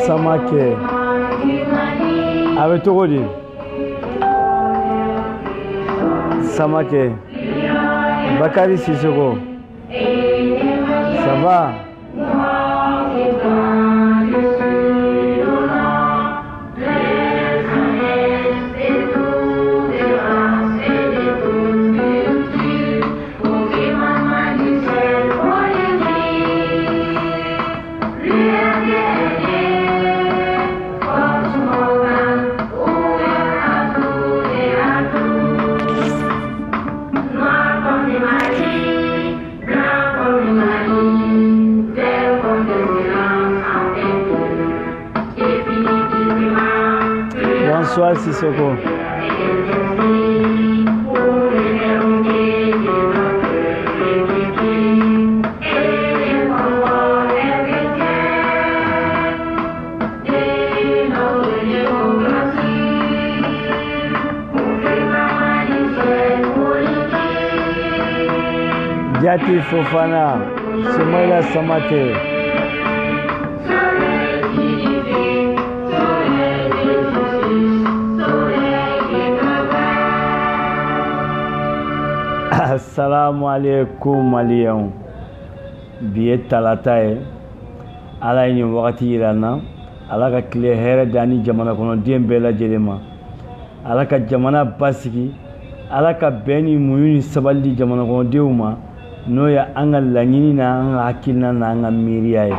Samake avec Togodi Samake Bakari Sissoko ça va Bonsoir Sissoko. Jati Fofana, Soumaïla Samake. Assalamu alaikum Maliens. Biye talata ye. Ala ye wakati yirana. Ala ka kile hɛrɛ dani jamana kɔnɔ den bɛɛ lajɛlen ma. Ala ka jamana basigi. Ala ka bɛn ni muɲu ni sabali di jamana kɔnɔdenw ma. N'o ye an ka laɲini na an ka hakilina na an ka miiriya ye.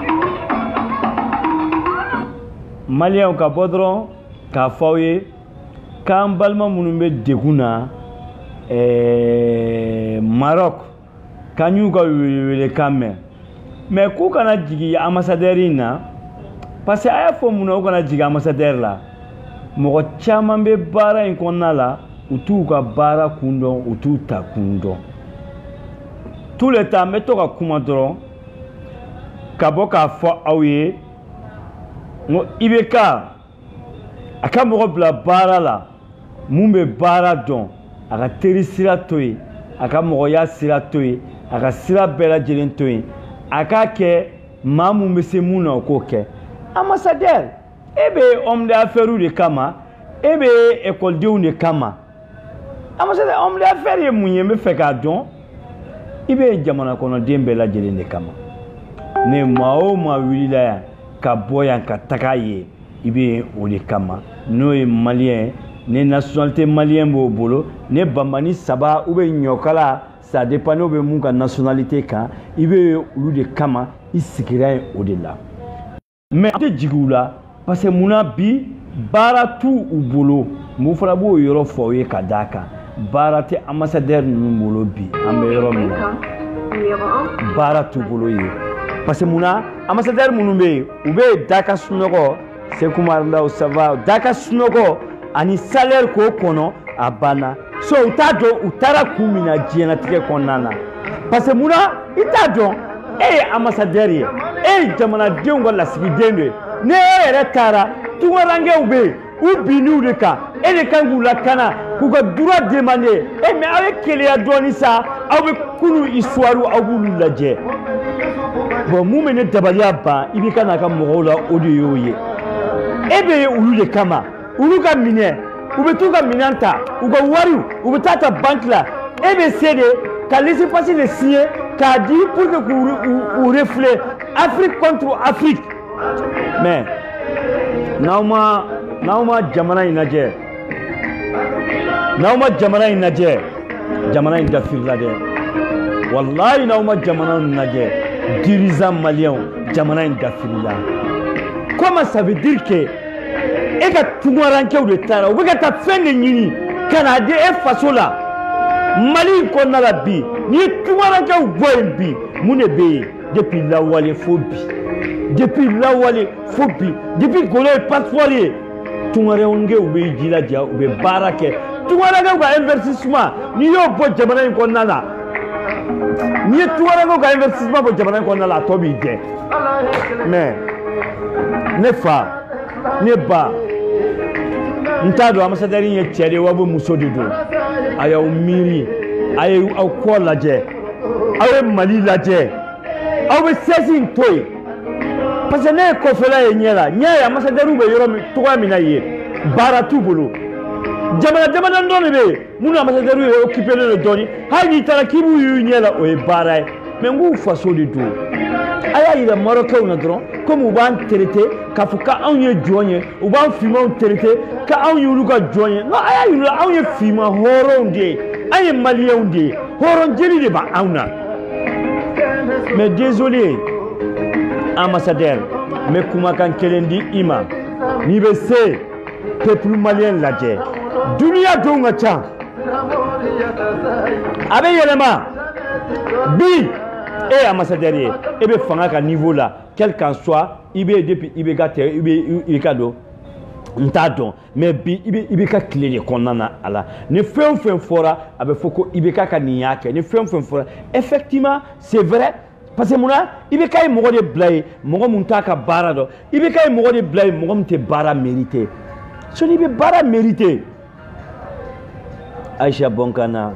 Maliens ka bɔ dɔrɔn k'a fɔ aw ye k'an balima minnu bɛ degun na Maroc kan y'u ka wele kan mɛn mais k'u kana jigi ambassadeur in na parce que a y'a fɔ mun na u kana jigi ambassadeur la mɔgɔ caman bɛ baara in kɔnɔna la u t'u ka baara kun dɔn u t'u ta kun dɔn tout le temps n bɛ to ka kuma dɔrɔn ka bɔ k'a fɔ aw ye n ko IBK a ka mɔgɔ bila baara la mun bɛ baara dɔn a ka teri sira to yen a ka mɔgɔya sira to yen a ka sira bɛɛ lajɛlen to yen a k'a kɛ maa mun bɛ se mun na o k'o kɛ ambassadeur e bɛ homme d'affaires de kama e bɛ écoledenw de kama ambassadeur homme d'affaires ye mun ye n bɛ fɛ k'a dɔn i bɛ jamana kɔnɔden bɛɛ lajɛlen de kama ne maa o maa wulila yan ka bɔ yan ka taga ye i bɛ o de kama n'o ye malien ye ne nationalité malien b'o bolo ne bambani saba ou bien ɲɔkala ça dépend n'o bɛ mun ka nationalité kan i bɛ olu de kama i sigira yen o de la mais an tɛ jigi u la parce que munna bi baara t'u u bolo mun fana b'o yɔrɔ fɔ aw ye ka d'a kan baara tɛ ambassadeur ninnu bolo bi an bɛ yɔrɔ min na baara t'u bolo ye parce que munna ambassadeur minnu bɛ yen u bɛ Daka sunɔgɔ Sekou Umaru ça va Daka sunɔgɔ ani salaire ko kɔnɔ a banna so u t'a dɔn u taara kun min na diɲɛlatigɛ kɔnɔna na parce que munna i t'a dɔn e ye ambassadeur ye e ye jamanadenw ka lasigiden de ye ne e yɛrɛ taara tungarankew bɛ yen u binn'u de kan e de kan k'u lakana k'u ka droit demander e mais aw ye keleya dɔɔni sa aw bɛ kunu histoire aw b'olu lajɛ bon mun bɛ ne dabaliya ban i b'i ka n'a ka mɔgɔw la o de y'o ye e bɛ yen olu de kama olu ka minɛ u bɛ t'u ka minɛn ta u ka wariw u bɛ taa ta banque la e bɛ se de ka laissez-passer de signer k'a di pour que k'u reflet Afrique contre Afrique mais n'aw ma jamana in lajɛ jamana in dafirila dɛ wallahi n'aw ma jamana in lajɛ dirigeants maliens jamana in dafirila comment ça veut dire que e ka tungarankew de taara u bɛ ka taa fɛn de ɲini ka n'a di e faso la Mali in kɔnɔna la bi n'i ye tungarankew bɔ yen bi mun de bɛ yen depuis Lawale Fobi. Depuis Lawale Fobi. Depuis Golo Passoire. Tungare onge ube jilaja ube barake. Tungare ga investissement. Ni yo bo jamana ko nana. Ni tungare ga investissement bo jamana ko nana to bi je. Mais ne fa ne ba ntado ambassadeur ye tiere wabo muso de do. Aya umiri aye ko laje. Awe mali laje. Awe sesi toy. Parce que ne ko fela ye nyela nya ambassadeur ube yoro mi to mi na ye baratu bulu jamana ndone be munu ambassadeur ye occuper le doni hay ni tara kibu yu nyela o e baray mais ngu faso de do aya ila marocain na dron comme on va traiter ka fuka anye joye on va filmer traiter ka anye luka joye no aya ila anye filmer horonde aye malien de horon jeli de ba auna mais désolé ambassadeur mais kuma kan kelendi ima ni be se peuple malien laje dunia donga cha abe yelema bi et ambassadeur e be fanga ka niveau là quel qu'en soit ibe depuis ibe gate ibe kado ntadon mais bi ibe ka clé de konnana ala ne fem fora abe foko ibe ka niyake ne fem fora effectivement c'est vrai. Parce que moi, il y a des gens qui blaguent, des gens qui ont barado, il y a des gens qui blaguent, des gens qui ont bara mérité. Ce n'est pas bara mérité. Aïcha Bonkana,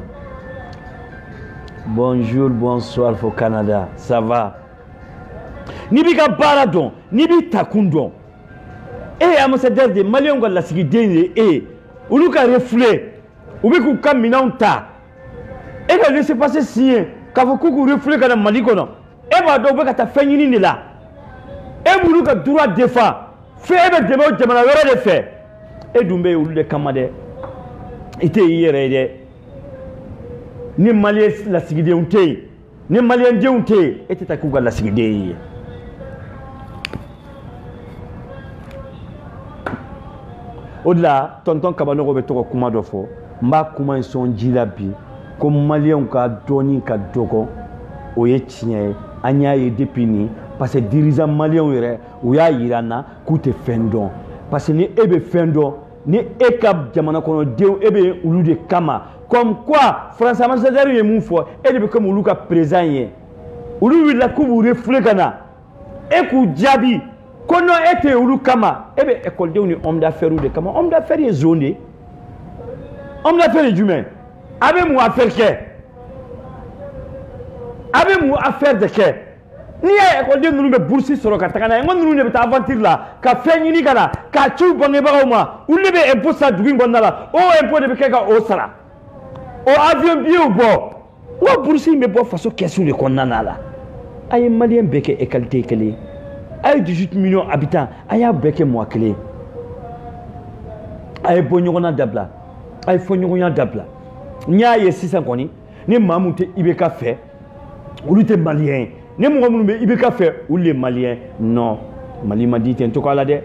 bonjour, bonsoir au Canada, ça va? Ni biga baradon, ni bi takundon. Et ambassadeur de Maliens la sigidene et ou nous ka reflet, ou bi ku kaminanta. Et que laisser passer sien, ka vous ku reflet kana malikono. Eba do be kata fenyini ni la e bulu ka droit défend fe ebe deme o jamana wera de fe e dumbe ulu de kamade ite yere de ni malien la sigide unte ni malien de unte ete takuga la sigide odla tonton kabano go be to ko kuma do fo mba kuma son jilabi ko malien ka doni ka dogo oye tiɲɛ an y'a ye depuis ni parce que dirigeant malien yɛrɛ u y'a yira na k'u tɛ fɛn dɔn parce que ni e bɛ fɛn dɔn ni e ka jamana kɔnɔdenw e bɛ olu de kama comme quoi France ambassadeur ye mun fɔ e de bɛ comme olu ka président ye olu wulila k'u b'u refouler ka na e k'u jaabi ko non e tɛ olu kama e bɛ écoledenw ni homme d'affaires de kama homme d'affaires ye zone de homme d'affaires ye jumɛn a bɛ mun affaire kɛ. Avec moi affaire de quai ni ya école de nous be bourse sur ka tagana ngon nous ne be aventure là ka feñi ni kana ka ciu bangi bagawma ulle be impôt sa dugi ngonna la o impôt de be keka o sara o avion bi o bo wo bourse me bo faso question de konnana la ay malien beke égalité kele ay 18 millions habitants aya beke moi kele ay bonyogona dabla ay fonyogonya dabla nya ye 600 koni ni mamute ibeka fait ou les Maliens, ne m'ont dit que fait ou les Maliens, non. Mali m'a dit en tout cas là de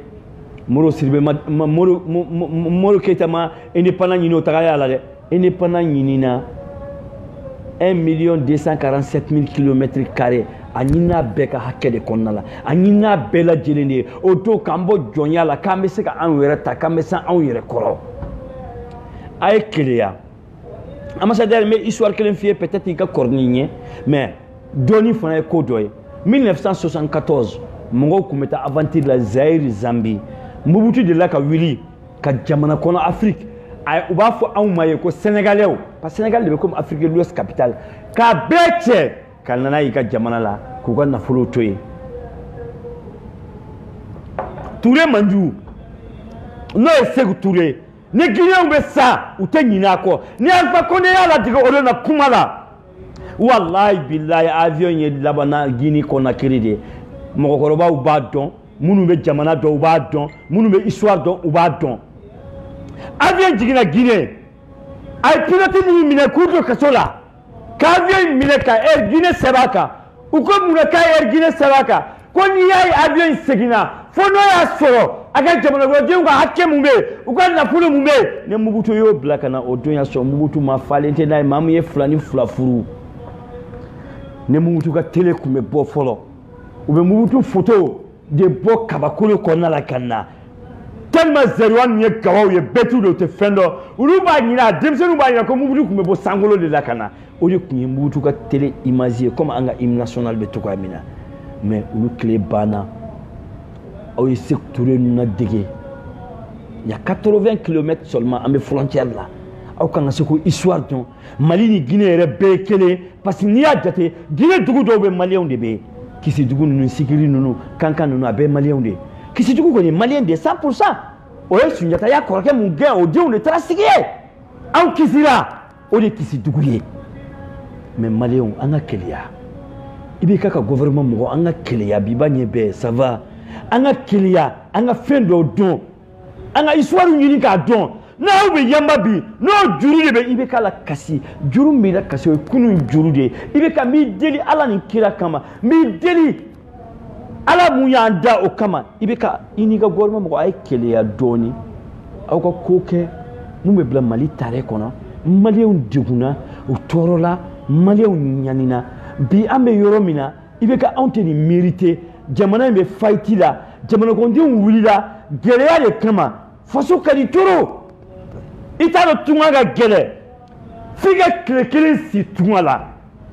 Moro Sirbe Moro Ketama et n'est pas nino tagaya là de et n'est pas ninina 1 247 000 km². Anina beka hake de konnala anina bela jelene oto kambo jonya la kamese ka anwereta kamesa anwere koro ay kleya ambassadeur mais histoire que l'enfie peut-être il ka cornigne mais doni fana ko doy 1974 mongo kumeta aventure la Zaire Zambie Mobutu de la ka wili ka jamana kono Afrique ay uba fo anmaye ko sénégalais parce Sénégal de comme Afrique de l'Ouest capitale ka beche kanana yi ka jamana la ko ga na folo toy Touré manju no esegu Touré ni Guinéen be sa ou te nyina ko ni Alpha Condé ala diga o na kumala wallahi billahi avion ye labana Guinée Conakry de mokokoroba u ba don munu be jamana do u ba don munu be histoire do u ba don avion jigina Guinée ay pilote munu mine kudo kasola ka avion mine ka air Guinée sebaka u ko munu ka air Guinée sebaka ko ni ay avion segina fo no ya soro aga jamana go de nga hakke mumbe u ko na fulo mumbe ne Mobutu yo blaka na odon ya so Mobutu ma falente na mamu ye fulani fulafuru ne Mobutu ka télé kun bɛ bɔ fɔlɔ u bɛ Mobutu photo de bɔ kabakolo kɔnɔna la ka na tellement zéroan ye gawaw ye bɛtu de u tɛ fɛn dɔn olu b'a ɲina denmisɛnninw b'a ɲina ko Mobutu kun bɛ bɔ sankolo de la ka na o de kun ye Mobutu ka télé image ye comme an ka hymne national bɛ cogoya min na mais olu tile banna aw ye Sékou Touré ninnu ladege il y a 80 km seulement an bɛ frontière la aw kan ka se ko histoire dɔn Mali ni Guinée yɛrɛ bɛɛ ye kelen parce que n'i y'a jate Guinée dugu dɔw bɛ maliyɛnw de bɛ yen Kisidugu ninnu Sikiri ninnu Kankan ninnu a bɛɛ ye maliyɛnw de ye Kisidugu kɔni maliyɛn de 100% o ye Sunjata y'a kɔrɔkɛ mun gɛn o denw de taara sigi ye anw kisira o de Kisidugu ye mais maliyɛnw an ka keleya i b'i ka gouvernement mɔgɔ an ka keleya bi b'a ɲɛ bɛɛ ça va an ka keleya an ka fɛn dɔw dɔn an ka histoire ɲini k'a dɔn n'aw bɛ yanba bi n'o juru de bɛ i bɛ k'a la kasi juru min na kasi o ye kunun juru de ye i bɛ ka min deli Ala ni kira kama min deli Ala mun y'an da o kama i bɛ ka i n'i ka gouvernement mɔgɔ a ye keleya dɔɔni aw ka ko kɛ mun bɛ bila Mali tare kɔnɔ maliyɛnw degunna u tɔɔrɔla maliyɛnw ɲanina bi an bɛ yɔrɔ min na i bɛ ka anw tɛ nin mérité jamana in bɛ faillite la jamanakɔnɔdenw wulila gɛlɛya de kama faso ka di toro i t'a dɔn tunga ka gɛlɛ f'i ka tile kelen si tunga la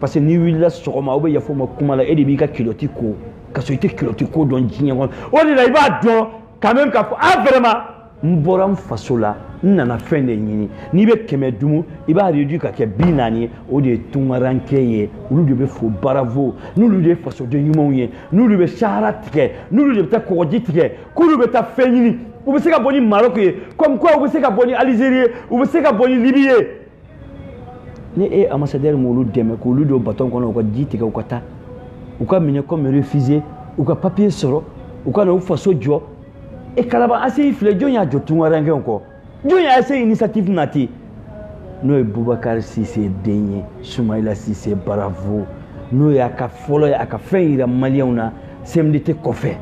parce que n'i wulila sɔgɔma aw bɛ yafa ma kuma la e de b'i ka kiloti ko ka sɔrɔ i tɛ kiloti ko dɔn diɲɛ kɔnɔ o de la i b'a dɔn quand même k'a fɔ ah vraiment n bɔra n faso la n nana fɛn de ɲini n'i bɛ 100 dumu i b'a réduit ka kɛ 40 ye o de ye tungaranke ye olu de bɛ fo Baravo n'olu de ye fasoden ɲumanw ye n'olu bɛ sahara tigɛ n'olu de bɛ taa kɔgɔji tigɛ k'olu bɛ taa fɛn ɲini u bɛ se ka bɔ ni Maroc ye comme quoi u bɛ se ka bɔ ni Algérie ye u bɛ se ka bɔ ni Libye ye ni e ambassadeur m'olu dɛmɛ k'olu don bateau kɔnɔ u ka ji tigɛ u ka taa u ka minɛ comme réfugié u ka papier sɔrɔ u ka na u faso jɔ e Kalaban ACI filɛ jɔn y'a jɔ tungarankew kɔ jɔn y'a ACI initiative nati n'o ye Boubacar Sise den ye Soumaïla Sise Baravo n'o ye a ka fɔlɔ ye a ka fɛn yira maliyɛnw na CMDT kɔfɛ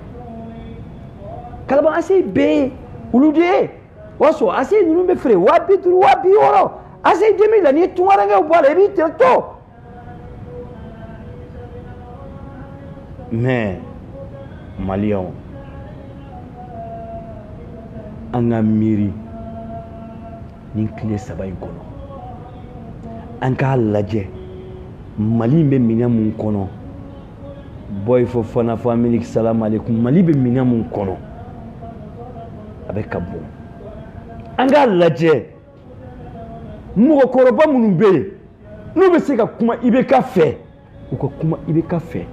Kalaban ACI bɛɛ ye olu de ye o y'a sɔrɔ ACI ninnu bɛ feere 50 60 ACI 2000 la n'i ye tungarankew bɔ a la i b'i tɛ to mais maliyɛnw an ka miiri nin tile 3 in kɔnɔ an k'a lajɛ Mali bɛ minɛn mun kɔnɔ boy fo fana famille salam alaikum Mali bɛ minɛn mun kɔnɔ a bɛ ka bon an k'a lajɛ mɔgɔkɔrɔba minnu bɛ yen n'u bɛ se ka kuma IBK fɛ u ka kuma IBK fɛ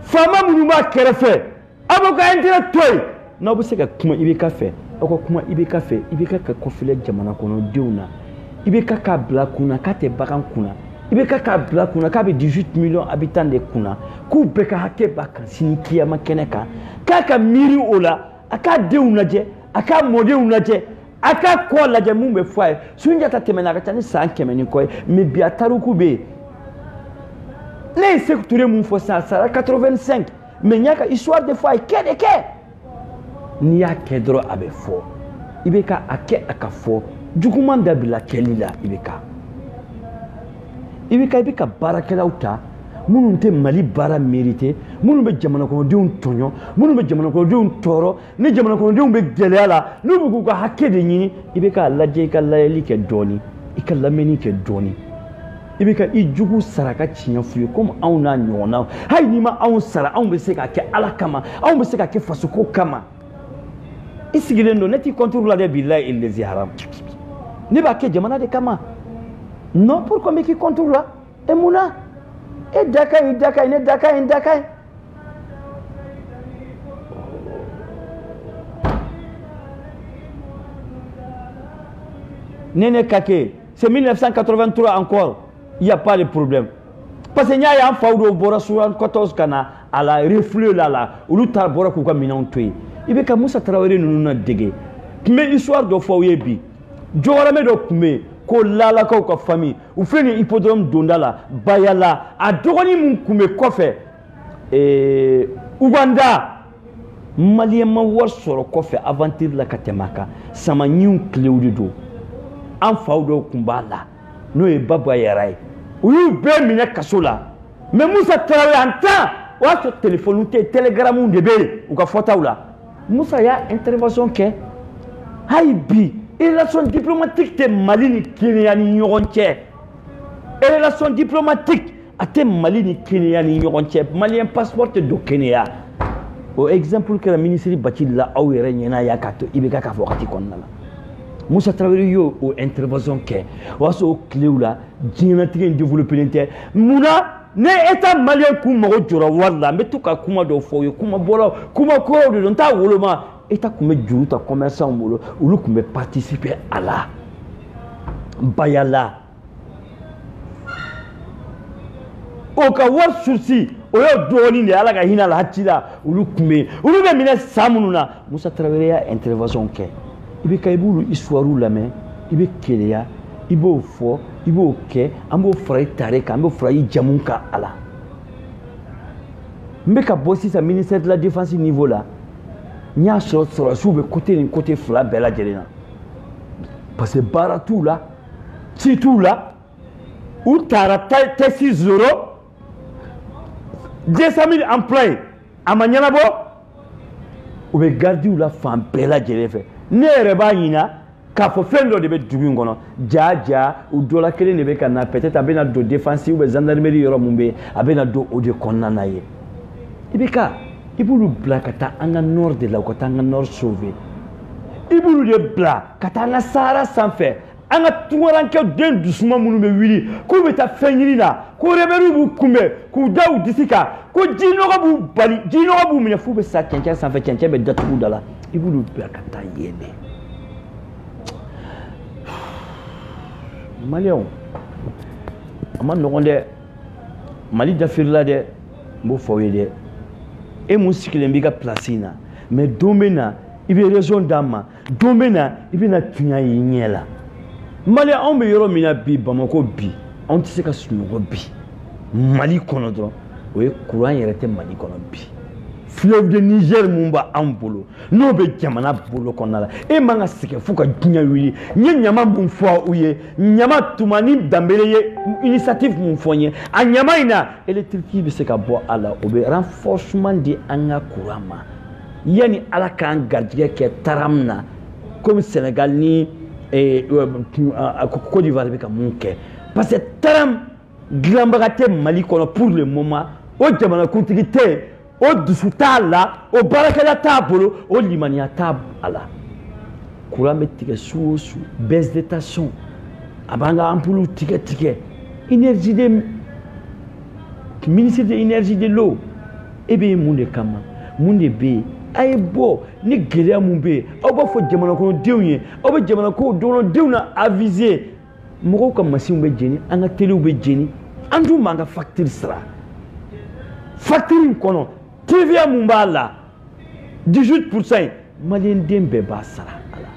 faama minnu b'a kɛrɛfɛ aw b'aw ka intérêt to yen n'aw bɛ se ka kuma IBK fɛ aw ka kuma IBK fɛ IBK ka kɔfilɛ jamana kɔnɔdenw na IBK k'a bila kunna k'a tɛ bagan kunna IBK k'a bila kunna k'a bɛ 18 millions habitants de kunna k'u bɛɛ ka hakɛ b'a kan sini kiyama kɛnɛ kan k'a ka miiri o la a k'a denw lajɛ a k'a mɔdenw lajɛ a k'a kɔ lajɛ mun bɛ fɔ a ye Sunjata tɛmɛna a ka ca ni san 100 ni kɔ ye mais bi a tariku bɛ yen ne ye Sékou Touré mun fɔ sisan a sara 85 mais n y'a ka histoire de fɔ a ye kɛ de kɛ n'i y'a kɛ dɔrɔn a bɛ fɔ IBK a kɛ a ka fɔ juguman dabila kɛli la IBK i bɛ ka baarakɛlaw ta minnu tɛ Mali baara mérité minnu bɛ jamanakɔnɔdenw tɔɲɔ minnu bɛ jamanakɔnɔdenw tɔɔrɔ ni jamanakɔnɔdenw bɛ gɛlɛya la n'u bɛ k'u ka hakɛ de ɲini i bɛ k'a lajɛ i ka layɛli kɛ dɔɔni i ka lamɛnni kɛ dɔɔni i bɛ ka i jugu sara ka tiɲɛ f'u ye comme anw n'a ɲɔgɔnnaw hali n'i ma anw sara anw bɛ se k'a kɛ Ala kama anw bɛ se k'a kɛ fasoko kama i sigilen don ne t'i contre la dɛ bilahi ilazi haram ne b'a kɛ jamana de kama non pourquoi me k'i contre la e mun na e da ka ɲi da ka ɲi ne da ka ɲi da ka ɲi Néné Kake c'est 1983 encore il n'y a pas de problème parce que n y'a ye an faw dɔw bɔra 74 ka na a la reflet la olu ta bɔra k'u ka minɛnw to yen i bɛ ka Musa Tarawele ninnu na dege tun bɛ histoire dɔ fɔ aw ye bi jɔyɔrɔmɛ dɔ tun bɛ yen ko lalakaw ka famille u filɛ nin hippodrome donda la bayala a dɔgɔnin min tun bɛ kɔfɛ Uganda maliyɛn ma wari sɔrɔ kɔfɛ aventure la ka tɛmɛ a kan samaɲiw tilew de don an faw dɔw tun b'a la n'o ye Baba Yara ye u y'u bɛɛ minɛ kaso la mais Musa Traoré en temps o y'a sɔrɔ téléphone tɛ yen telegram de bɛ yen u ka fɔtaw la Musa y'a intervention kɛ hali bi relation diplomatique tɛ Mali ni Kenya ni ɲɔgɔn cɛ relation diplomatique a tɛ Mali ni Kenya ni ɲɔgɔn cɛ malien passeport tɛ don Kenya o exemple kɛra ministre Bathily la aw yɛrɛ ɲɛna y'a ka to IBK ka fɔ wagati kɔnɔna la Musa Traoré y'o intervention kɛ o y'a sɔrɔ o tilew la diɲɛlatigɛ in développé tɛ munna ne état malien k'u mago jɔra wari la n bɛ to ka kuma dɔw fɔ u ye kuma bɔra kuma kɔrɔw de don n t'a woloma état tun bɛ juru ta commerçant bolo olu tun bɛ participer a la bayala o ka wari source o y'o dɔɔnin de Ala ka hinɛ a la hati la olu tun bɛ yen olu bɛ minɛ san minnu na Musa Traoré y'a intervention kɛ i bɛ ka i b'olu histoire lamɛn i bɛ keleya i b'o fɔ i b'o kɛ an b'o fara i tare kan an b'o fara i jamu kan a la n bɛ ka bɔ sisan ministère de la défense niveau la n y'a sɔrɔ sɔrɔsiw bɛ côté ni côté fila bɛɛ lajɛlen na parce que baara t'u la ci t'u la u taara taxi zoro 200 000 employés a ma ɲɛnabɔ u bɛ gardiw la fan bɛɛ lajɛlen fɛ ne yɛrɛ b'a ɲina k'a fɔ fɛn dɔ de bɛ dugu in kɔnɔ ja u dɔ la kelen de bɛ ka na peut-être a bɛ na don défense ou bien gendarmerie yɔrɔ mun bɛ yen a bɛ na don o de kɔnɔna na ye IBK i b'olu bila ka taa an ka nord de la u ka taa an ka nord sauver i b'olu de bila ka taa an ka Sahara sanfɛ an ka tunkarankɛ den dusuma minnu bɛ wuli k'u bɛ taa fɛn ɲini na ko rebelles b'u kunbɛn k'u da u disi kan ko jinɔgɔ b'u bali jinɔgɔ b'u minɛ f'u bɛ sa cɛncɛn sanfɛ cɛncɛn bɛ datugu da la i b'olu bila ka taa yen de Maliyɛnw a ma nɔgɔn dɛ Mali dafirila dɛ n b'o fɔ aw ye dɛ e mun sigilen b'i ka place in na mais don bɛ na i bɛ raison d'a ma don bɛ na i bɛna tunya i ɲɛ la Maliyɛn anw bɛ yɔrɔ min na bi Bamako bi anw tɛ se ka sunɔgɔ bi Mali kɔnɔ dɔrɔn o ye courant yɛrɛ tɛ Mali kɔnɔ bi fleuve de Niger mun b'an bolo n'o bɛ jamana bolo kɔnɔna la e man ka sɛgɛn fo ka diɲɛ wuli n ye ɲama mun fɔ u ye ɲama tuma ni Danbele ye initiative mun fɔ n ye a ɲama in na électricité bɛ se ka bɔ a la o bɛ renforcement di an ka courant ma yanni Ala k'an garijɛgɛ kɛ taram na comme Sénégal ni Côte d'Ivoire bɛ ka mun kɛ parce que taram dilanbaga tɛ Mali kɔnɔ pour le moment o jamanakuntigi tɛ yen o dusu t'a la o baarakɛla t'a bolo o limaniya t'a a la courant bɛ tigɛ su o su baisse de tension a b'an ka ampoule tigɛ énergie de ministre de énergie de l'eau e bɛ mun de kama mun de bɛ yen a ye bɔ ni gɛlɛya mun bɛ yen aw b'a fɔ jamanakɔnɔdenw ye aw bɛ jamanakɔnɔdenw na aviser mɔgɔw ka machine bɛ jeni an ka telew bɛ jeni an dun b'an ka facture sara facture in kɔnɔ TVA mun b'a la 18% Maliyɛn den bɛɛ b'a sara a la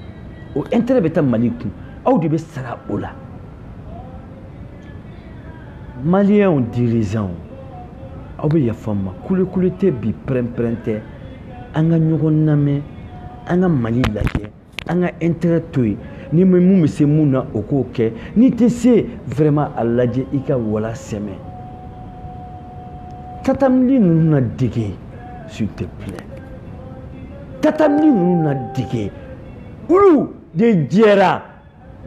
o intérêt bɛ taa Mali kun aw de bɛ sara o la Maliyɛnw dirigeants aw bɛ yafa n ma kule tɛ bi pɛrɛn tɛ an ka ɲɔgɔn lamɛn an ka Mali lajɛ an ka intérêt to yen ni mun bɛ se mun na o k'o kɛ n'i tɛ se vraiment a lajɛ i ka wala sɛmɛ tatamili ninnu na dege s'il te plaît tatamili ninnu na dege olu de jɛra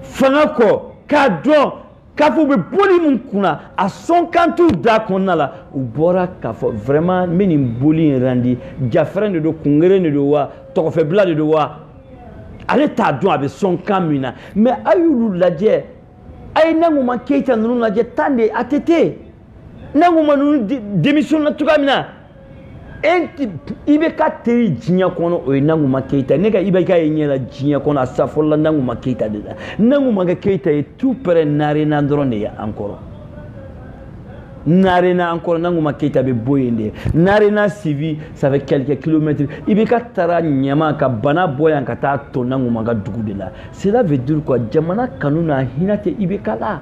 fanga kɔ k'a dɔn k'a fɔ u bɛ boli min kunna a sɔn kan t'u da kɔnɔna la u bɔra k'a fɔ vraiment n bɛ nin boli in randi jafɛrɛn de don kungeren de don wa tɔgɔfɛbila de don wa ale t'a dɔn a bɛ sɔn kan min na mais a y'olu lajɛ a ye Nanguma Keita ninnu lajɛ tan de a tɛ ten Nanguma ninnu démission na cogoya min na IBK teri diɲɛ kɔnɔ o ye Nanguma Keita ne ka IBK ye ɲɛ la diɲɛ kɔnɔ a safɔla Nanguma Keita de la Nanguma Keita ye tout près Narena dɔrɔn de ye an kɔrɔ Narena an kɔrɔ Nanguma Keita bɛ bɔ yen de Narena Sivi ça fait quelques kilomètres IBK taara ɲama ka bana bɔ yan ka taa to Nanguma ka dugu de la cela veut dire quoi jamana kanu n'a hinɛ tɛ IBK la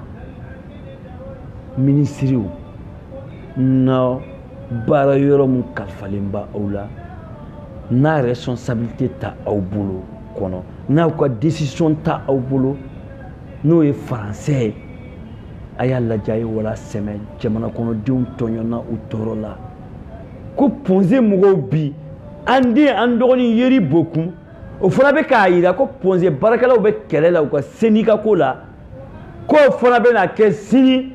ministres na baara yɔrɔ mun kalifalen ba aw la n'a responsabilité ta aw bolo kɔnɔ n'aw ka décision ta aw bolo n'o ye français aya lajay wala semaine jamana kono dium tonyona u torola ko ponze mugo bi andi andoni yeri beaucoup o fona be kaira ko ponze barakala be kelela ko senika ko la ko fona be na kesini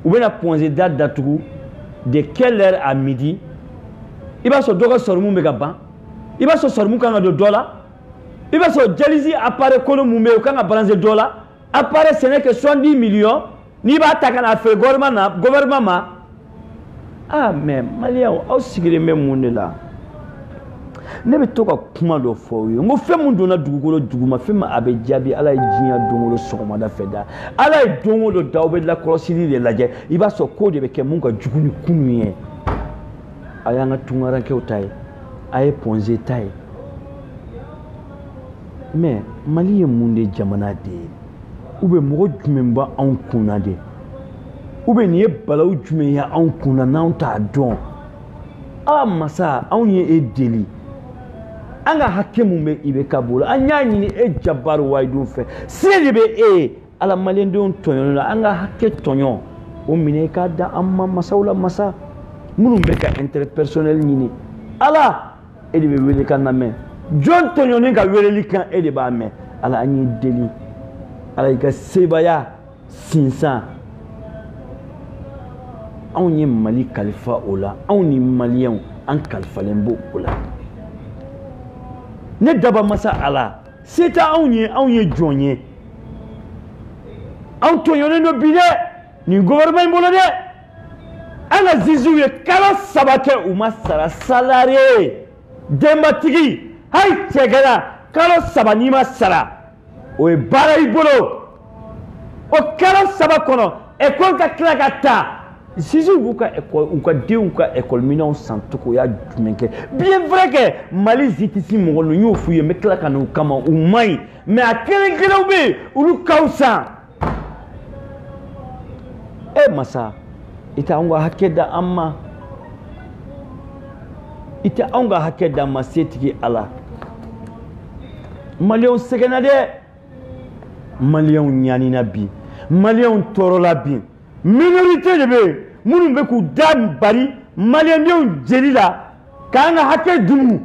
ou be na ponze date datugu de quelle heure à midi iba so dogo sormu be gaban iba so sormu kanga do dollar iba so jalousie apparaît ko mu me kanga balance dollar apparaît ce n'est que 70 millions ni ba ta kana fait gouvernement ma ah mais malien au sigire même monde là ne be to ka kuma do fo yo ngo fe mun dona dugukolo duguma fe ma abe jabi ala jinya dongolo sokoma da feda ala dongolo da obe la crossini de laje iba so ko de be ke mun ka juguni kunye ayanga tungara ke utai ay ponze tai mais malien munde jamana de ube mo jumemba an kuna de ube ni balaw jume ya an kuna na ta don ah masa an ye edeli anga hakemu me ibe kabula anyanyi ni e jabaru waidu fe sire be ala malendo tonyo anga hakke tonyo o mine ka da amma masawla masa munum be ka interpersonnel nyini ala e de be wele kan na me jon tonyo ni ga wele likan e de ba me ala anyi deli ala ga sebaya sinsa on yi mali khalifa ola on ni malien an khalifa lembo ola ne daba masa ala c'est à on y jonye on toyone no bide ni gouvernement mbolo de ana zizu ye kala sabake uma sara salarié dematigi hay tegala kala sabani ma sara o e bara ibolo o kala sabakono e kon ka klagata zizu buka école ou ka diu ka école minon santuko ya jumenke bien vrai que mali zitisi mo no yo fuye me klaka no kama umai mais akere gelobé ulu kausa e masa ita anga hakeda amma ita anga hakeda masetiki ala malion segenade malion nyani nabi malion torola bi minorité de be munun be ku dam bari malien jelila kanga hakke dumu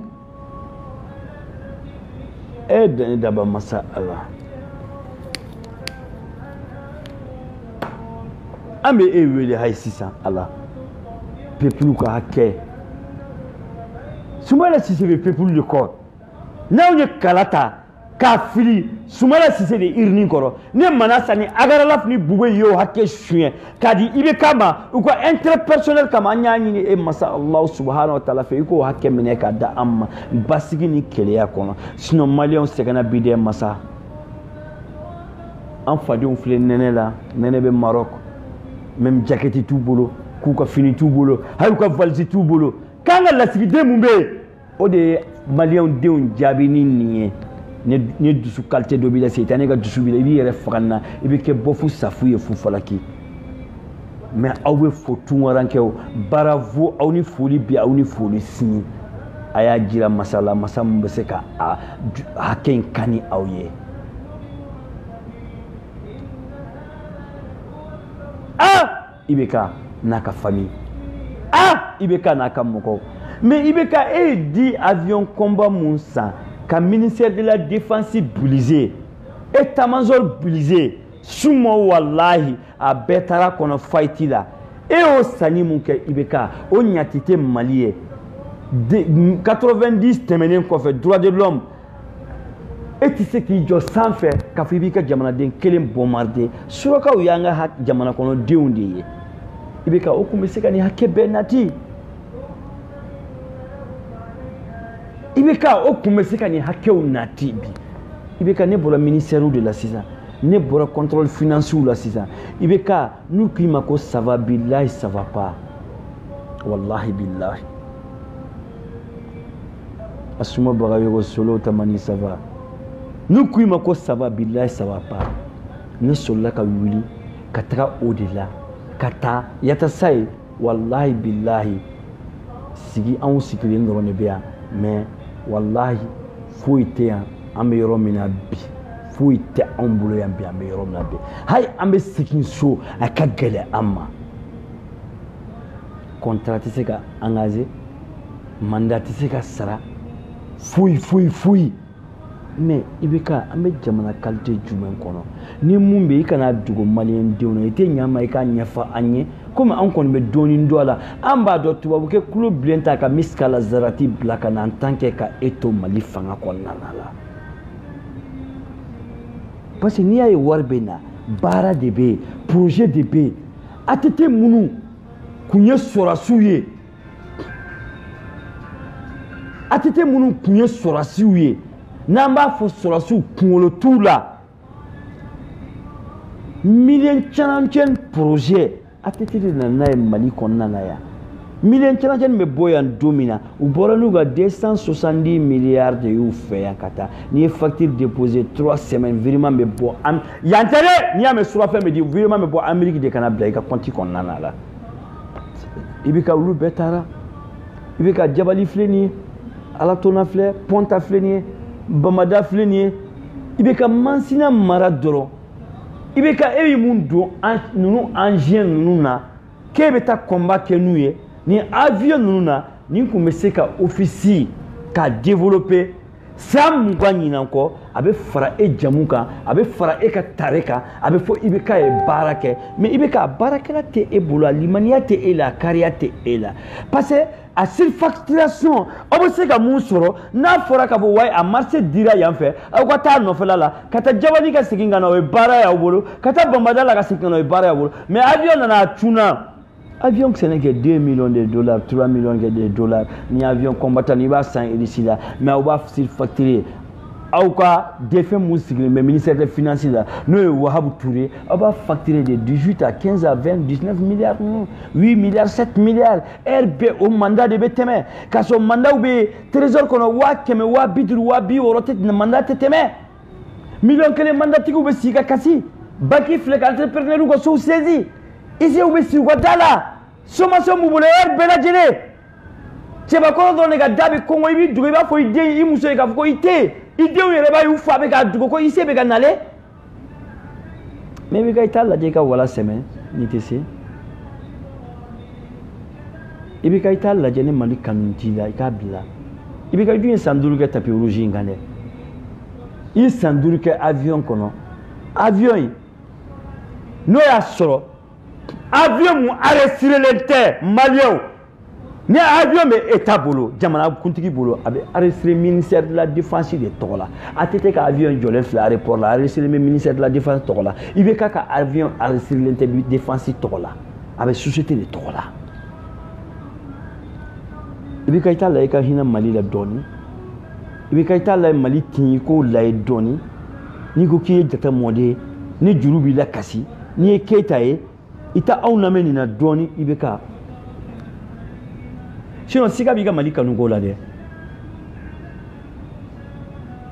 de daba masa Allah ame wele hay sisa Allah peuple ko hakke sumala si c'est peuple le corps na on kalata kafiri sumala sise de irni koro ne manasa ni agarala fni bube yo hakke shuye kadi ibe kama uko interpersonnel kama nyanyi ni e masa Allah subhanahu wa ta'ala fe ko hakke mene ka da amma basigi ni keleya kono sino malion segana bide masa en fadi on fle nene la nene be Maroc même jacketi tout bolo ku ka fini tout bolo hay ko valsi tout bolo kanga la sigide mumbe o de malion de on jabi ni nié ne dusu qualité do bi la setane ga dusu bi bi yere faganna ibi ke bofu safu ye fu falaki mais awe fotu waranke baravo awni foli bi awni foli sini aya jira masala masam beseka haken kani awye ibeka naka famille ibeka naka moko mais ibeka dit avion combat Moussa ka ministère de la défense brisé état-major brisé sumo wallahi a betara kono fight la e o sani mun ke ibeka o nyatite malié 90 temenen ko fait droit de l'homme et tu sais qui jo sans faire ka fibika jamana den kelen bombardé suroka u yanga hak jamana kono deunde ibeka o kumeseka ni hakebe nati ibeka o kumeseka ni hakeu nati bi ibeka ne bola ministère de la cisa ne bola contrôle financier la cisa ibeka nous qui mako ça va billahi ça va pas wallahi billahi asuma bagayo solo tamani ça va nous qui mako ça va billahi ça va pas ne solla ka wuli katra au-delà kata yata sai wallahi billahi sigi an sikiri ndoro ne biya mais wallahi foite an be yoro mina bi foyi tɛ anw bolo yan bi an bɛ yɔrɔ min na bi hali an bɛ segin so a ka gɛlɛn an ma contrat tɛ se ka engagé mandat tɛ se ka sara foyi mais i bɛ ka an bɛ jamana qualité jumɛn kɔnɔ ni mun bɛ i kana dogo maliyɛn denw na i tɛ ɲɛ ma i k'a ɲɛfɔ an ye komi an kɔni bɛ dɔɔnin dɔn a la an b'a dɔn tubabukɛ tulo bilen ta ka Miskala Zarati bila ka na en tant que ka e to Mali fanga kɔnɔna la parce que n'i y'a ye wari bɛ na baara de bɛ yen projet de bɛ yen ATT minnu kun ye sɔrɔdasiw ye ATT minnu kun ye sɔrɔdasiw ye n'an b'a fɔ sɔrɔdasiw kunkolo t'u la million camancɛ projet ATT de nana n'a ye Mali kɔnɔna na yan million camancɛ bɛ bɔ yan don min na u bɔra n'u ka 270 milliards de y'u fɛ yan ka taa n'i ye facture déposé 3 semaines virement bɛ bɔ yan tɛ dɛ n'i y'a mɛn surafɛn bɛ di virement bɛ bɔ Amérique de kana bila i ka compte kɔnɔna na la i bɛ ka olu bɛɛ taara i bɛ ka Jabali filɛ nin ye Alatona filɛ Ponta filɛ nin ye Bamada filɛ nin ye i bɛ ka Mansina mara dɔrɔn i bɛ ka e bɛ mun don ninnu engin ninnu na k'e bɛ taa combat kɛ n'u ye ni avion ninnu na ni kun bɛ se ka office ka développer san 20 ɲinan kɔ a bɛ fara e jamu kan a bɛ fara e ka tare kan a bɛ fɔ i bɛ ka ye baara kɛ mais i bɛ ka baarakɛla tɛ e bolo a limaniya tɛ e la kariya tɛ e la parce que a surfacturation aw bɛ se ka mun sɔrɔ n'a fɔra ka fɔ wayi a marché dira yan fɛ aw ka taa nɔfɛla la ka taa Jabali ka segin ka na o ye baara y'aw bolo ka taa Bamada la ka segin ka na o ye baara y'aw bolo mais avion nana a cunna avion sɛnɛ kɛ 2 millions de dollars 3 millions de dollars ni avion combattant i b'a san irisi la mais aw b'a surfacturer aw ka défense mun sigilen bɛ ministère des finances la n'o ye Wahabu Touré aw b'a facturer de 18 à 15 à 20 19 milliards 8 milliards 7 milliards heure bɛɛ o mandat de bɛ tɛmɛ k'a sɔrɔ mandat bɛ trésor kɔnɔ 100 250 260 tɛ mandat tɛ tɛmɛ million kelen mandatigiw bɛ sigi ka kasi banque filɛ ka entrepreneur ka sow saisi ici u bɛ sigi u ka da la sommation b'u bolo heure bɛɛ lajɛlen cɛbakɔrɔ dɔrɔn de ka da bɛ kɔngɔ i bɛ dogo i b'a fɔ i den i muso ye k'a fɔ ko i tɛ i denw yɛrɛ b'a y'u fa bɛ k'a dogo ko i se bɛ ka nalen mais i bɛ ka i t'a lajɛ i ka wala sɛmɛ n'i tɛ se i bɛ ka i t'a lajɛ ni Mali kanu t'i la i k'a bila i bɛ ka i dun ye san 5 kɛ tapis rouge in kan dɛ i ye san 5 kɛ avion kɔnɔ avion in n'o y'a sɔrɔ avion mun arrêtelen tɛ maliyɛnw ni avion bɛ état bolo jamana kuntigi bolo a bɛ arrêter ministère de la défense de tɔgɔ la a tɛ tɛ ka avion jɔlen filɛ aéroport la arrêter ministère de la défense tɔgɔ la i bɛ ka avion arrêter tɛ défense tɔgɔ la a bɛ société de tɔgɔ la i bɛ ka i t'a la i ka hinɛ Mali la dɔɔni i bɛ ka i t'a la Mali tin ko la ye dɔɔni n'i ko k'i ye jata mɔden ye ni juru b'i la kasi n'i ye Keita ye i t'a anw lamɛn nin na dɔɔni i bɛ ka sinon sika b'i ka Mali kanu ko la dɛ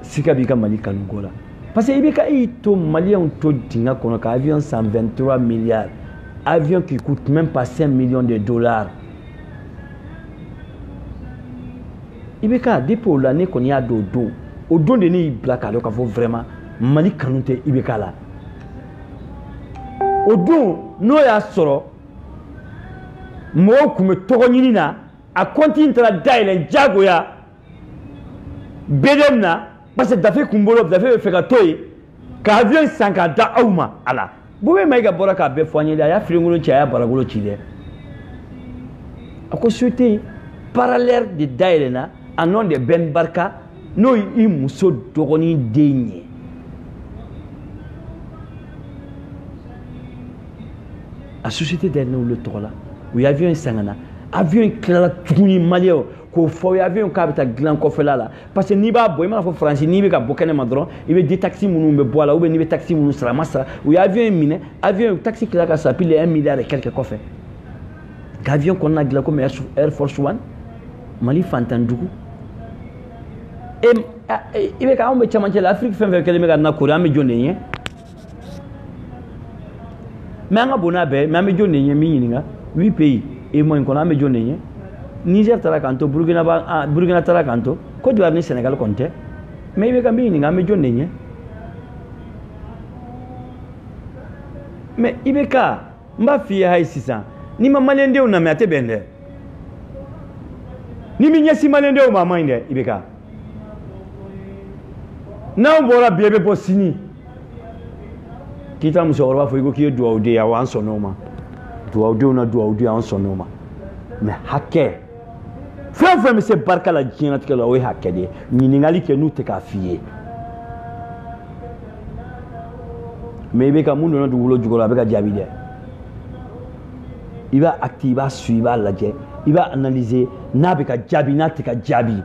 sika b'i ka Mali kanu ko la parce que i bɛ ka i to maliyɛnw to dingɛ kɔnɔ ka avion san 23 milliards avion qui coûte même pas 5 millions de dollars i bɛ ka depuis o la ne kɔni y'a dɔn o don de ne y'i bila k'a dɔn k'a fɔ vraiment Mali kanu tɛ i bɛ k'a la o don n'o y'a sɔrɔ mɔgɔw tun bɛ tɔgɔ ɲini na a compte in taara dayɛlɛ jagoya BDM na parce que dafe kun bolo dafe bɛ fɛ ka to yen ka avion san k'a da aw ma a la Boubé Maïga bɔra k'a bɛɛ fɔ an ye dɛ a y'a filenkolon ci a y'a baragolo ci dɛ a ko société parallèle de dayɛlɛnna a nom de Ben Barka n'o i muso dɔgɔnin den ye a société dayɛlɛnna olu tɔgɔ la u ye avion in san ka na avion in tilala tuguni maliyɛnw k'o fɔ ye avion k'a bɛ taa dilan kɔfɛla la parce que n'i b'a bɔ i mana fɔ faransi n'i bɛ ka bɔ kɛnɛma dɔrɔn i bɛ di taxi minnu bɛ bɔ a la ou bien n'i bɛ taxi minnu sara a ma sara u ye avion in minɛ avion taxi tilala ka sa plus de 1 milliard et quelque kɔfɛ ka avion kɔnɔna dilan comme Air Force One Mali fantanjugu i bɛ ka anw bɛ cɛmancɛ la Afrique fɛn fɛn kɛlen bɛ ka na Corée an bɛ jɔn de ɲɛ mais an ka bon n'a bɛɛ mais an bɛ jɔn de ɲɛ min ɲininka 8 pays et moi in kɔnɔ an bɛ jɔn de ɲɛ Niger taara k'an to Burkina taara k'an to Côte d'Ivoire ni Sénégal kɔni tɛ mais i bɛ ka min ɲininka an bɛ jɔn de ɲɛ mais Ibeka mba fiye hay sisan ni ma malende o na me ate bende ni mi nyesi malende o mama inde Ibeka na on bora biebe po sini kita musoro fo iko kiye duwa ode ya wan sonoma duwa ode na duwa ode an sonoma mais hakke fe mi se barka la jina tkela o hakke de ni ngali ke nu te ka fiye mais Ibeka mundo na duwulo jugola be ka jabi de il va activer, il va suivre, il va analyser, n'a pas de jabi, n'a pas de jabi.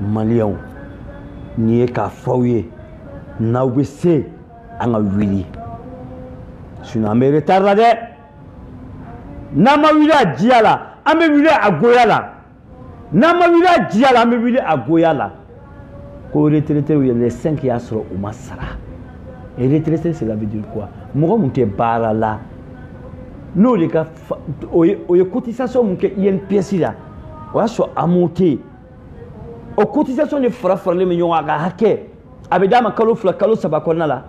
Malien, n'y est qu'à fouiller, n'a pas de anga wili. Si on a un retard là, n'a pas wili à Diala, n'a pas wili à Goyala, n'a pas wili à Diala, n'a pas wili à Goyala. Quand on retraité, il y a les 5 qui sont au Massara. Et retraité, cela veut dire quoi? Moi, je suis barra là. Nous, les gars, aux cotisations, il y a une pièce là. On a à monter. Aux cotisations, les frappes, les millions à hacker. Avec dama kalo fla kalo sabakona là.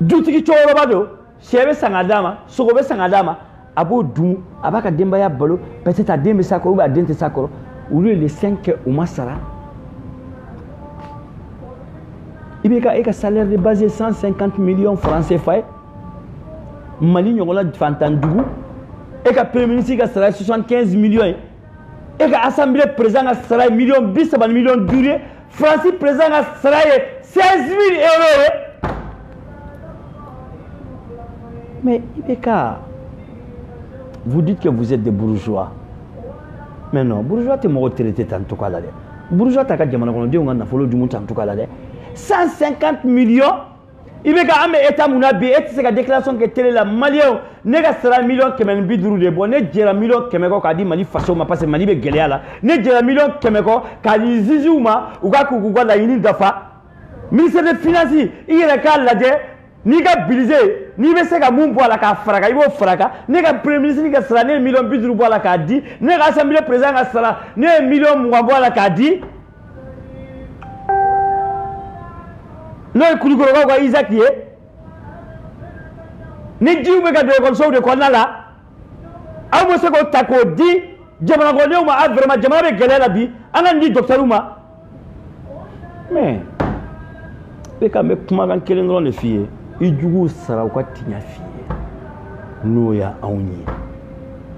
Duti qui choro bado. Chebe sangadama, sogobe sangadama. Abo dum, abaka demba ya balo. Peut-être à dembe sakoro, à dente sakoro. Ou les 5 au Massara. Ibeka a un salaire de base de 150 millions de francs CFA. Mali n'y a Fantandougou. Et que le Premier ministre a 75 millions. Et que l'Assemblée président a 1 million, 10 millions d'euros. Francis président a 16 000 euros. Mais Ibeka, vous dites que vous êtes des bourgeois. Mais non, bourgeois, tu es retraité en tout cas là. Bourgeois, tu as dit que 150 millions. Il veut que l'État Mounabi et c'est la déclaration que télé la Malien nega sera million kemen biduru de bon ne jera million kemeko ka di Mali façon ma passe Mali be gelea la ne jera million kemeko ka di zizuma uga ku ku la yini dafa ministre des finances il y a ka la de ni ga biliser ni be se ka mun bo la ka faraka ibo faraka ne ga premier ministre ni ga sera ne million biduru bo la ka di ne ga assemblée président ga sera ne million mo bo la ka di non kulukoro ko Isaac ye ni jiw be ka de ko so de ko na la amu se ko tako di jamana ko leuma a vraiment jamana be gelela bi anga ndi docteur uma mais be ka me kuma kan kelen ron le fiye I jugu sara ko tinya fiye no ya awnyi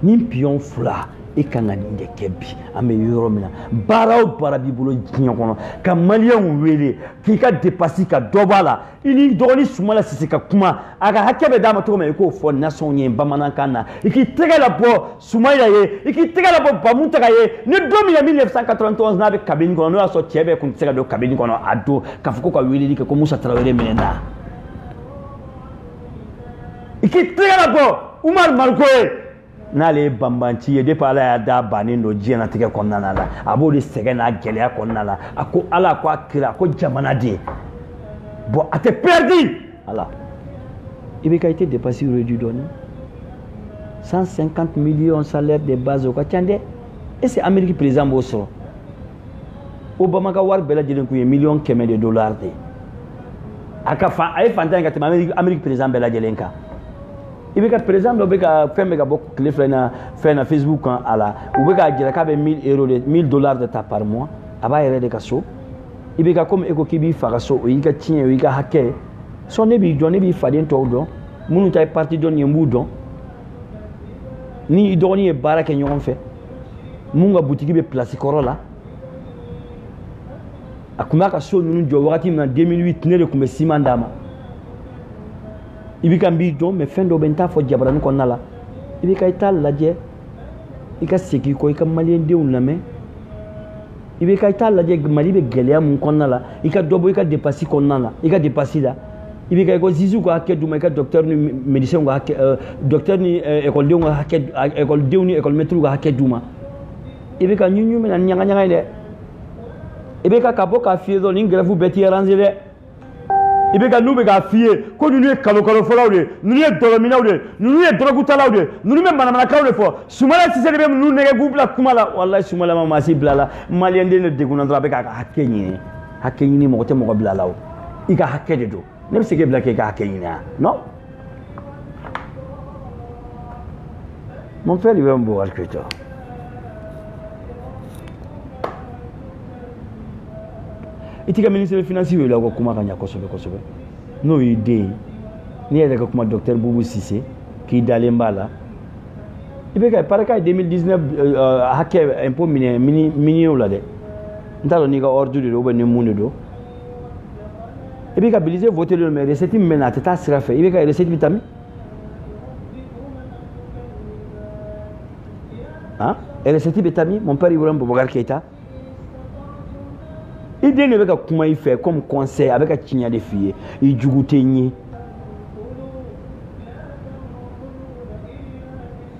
ni pion fula e kan de kebi ame yoro mina baraw barabi bolo jinya kono ka malien wele ki ka dépasser ka dobala ini doni sumala sisi ka kuma aga hakebe dama to me ko fo nation yen bamanan kana iki tegala bo sumaya ye iki tegala bo bamunta ka ye ne 1991 na be kabini kono no aso chebe kun tega do kabini kono ado ka fuko ka wele dike ko Musa Traoré menena iki tegala bo Umar Markoe n'ale bambanci ye depuis ala ya da banin do diɲɛ na tigɛ kɔnɔna la a b'o de sɛgɛn n'a gɛlɛya kɔnɔna la a ko ala ko a kira ko jamana de bon a tɛ perdu ala i bɛ ka été dépassé réduit dɔɔni 150 millions salaire de base o ka ca dɛ est ce que Amérique président b'o sɔrɔ Obama ka wari bɛɛ lajɛlen kun ye million 100 de dollars de a ka fan a ye fantan ka tɛmɛ Amérique président bɛɛ lajɛlen kan il veut que le président fait beaucoup de faire na Facebook à la ou veut qu'il y 1000 euros 1000 dollars de ta par mois à bas de kaso il veut que comme eko kibi faraso il y a tien il y a hacker son nebi donné bi fadien to don munu tay parti don yembu don ni idoni e baraka nyon fait munga boutique be place korola akuma ka so nunu jo wakati na 2008 ne le kumbe simandama Ibika mbido me fendo benta fo jabranu ko nala ibika ital laje ika seki ko ika malien de uname ibika ital laje mali be gelea mun ko nala ika dobo ika dépasser ko nala ika dépasser la ibika ko zizu ko hakke duma ika docteur ni médecin ko hakke docteur ni école de ko hakke école de ni école métro ko hakke duma ibika nyunyu me na nyanga nyanga de ibika kaboka fiezo ni grève beti arranger de ibeka nube ga fiye ko nunu e kalo folaw de nunu e dolominaw de nunu e drogutalaw de nunu me manamakaw de fo sumala sise de be nunu nege gubla kumala wallahi sumala ma si blala malien de ne deguna dra be ka hakke nyini mo te mo blalaw i ka hakɛ de don ne bɛ se k'e bila k'e ka hakɛ ɲini non mon frère Ibrahim Boubacar Keïta i t'i ka ministre des finances wele aw ka kuma ka ɲa kosɛbɛ kosɛbɛ n'o y'i den n'i yɛrɛ ka kuma docteur Boubou Cissé k'i dalen b'a la i bɛ ka pare k'a ye 2019 hakɛ impôt minɛ o la dɛ n t'a dɔn n'i ka ordre de don ou bien ni mun de don i bɛ ka budget voté le mais recette min bɛ na a tɛ taa sira fɛ i bɛ ka recette bɛ taa min recette bɛ taa min mon père Ibrahim Boubacar Keïta i den de bɛ ka kuma i fɛ comme conseil a bɛ ka tiɲɛ de f'i ye i jugu tɛ n ye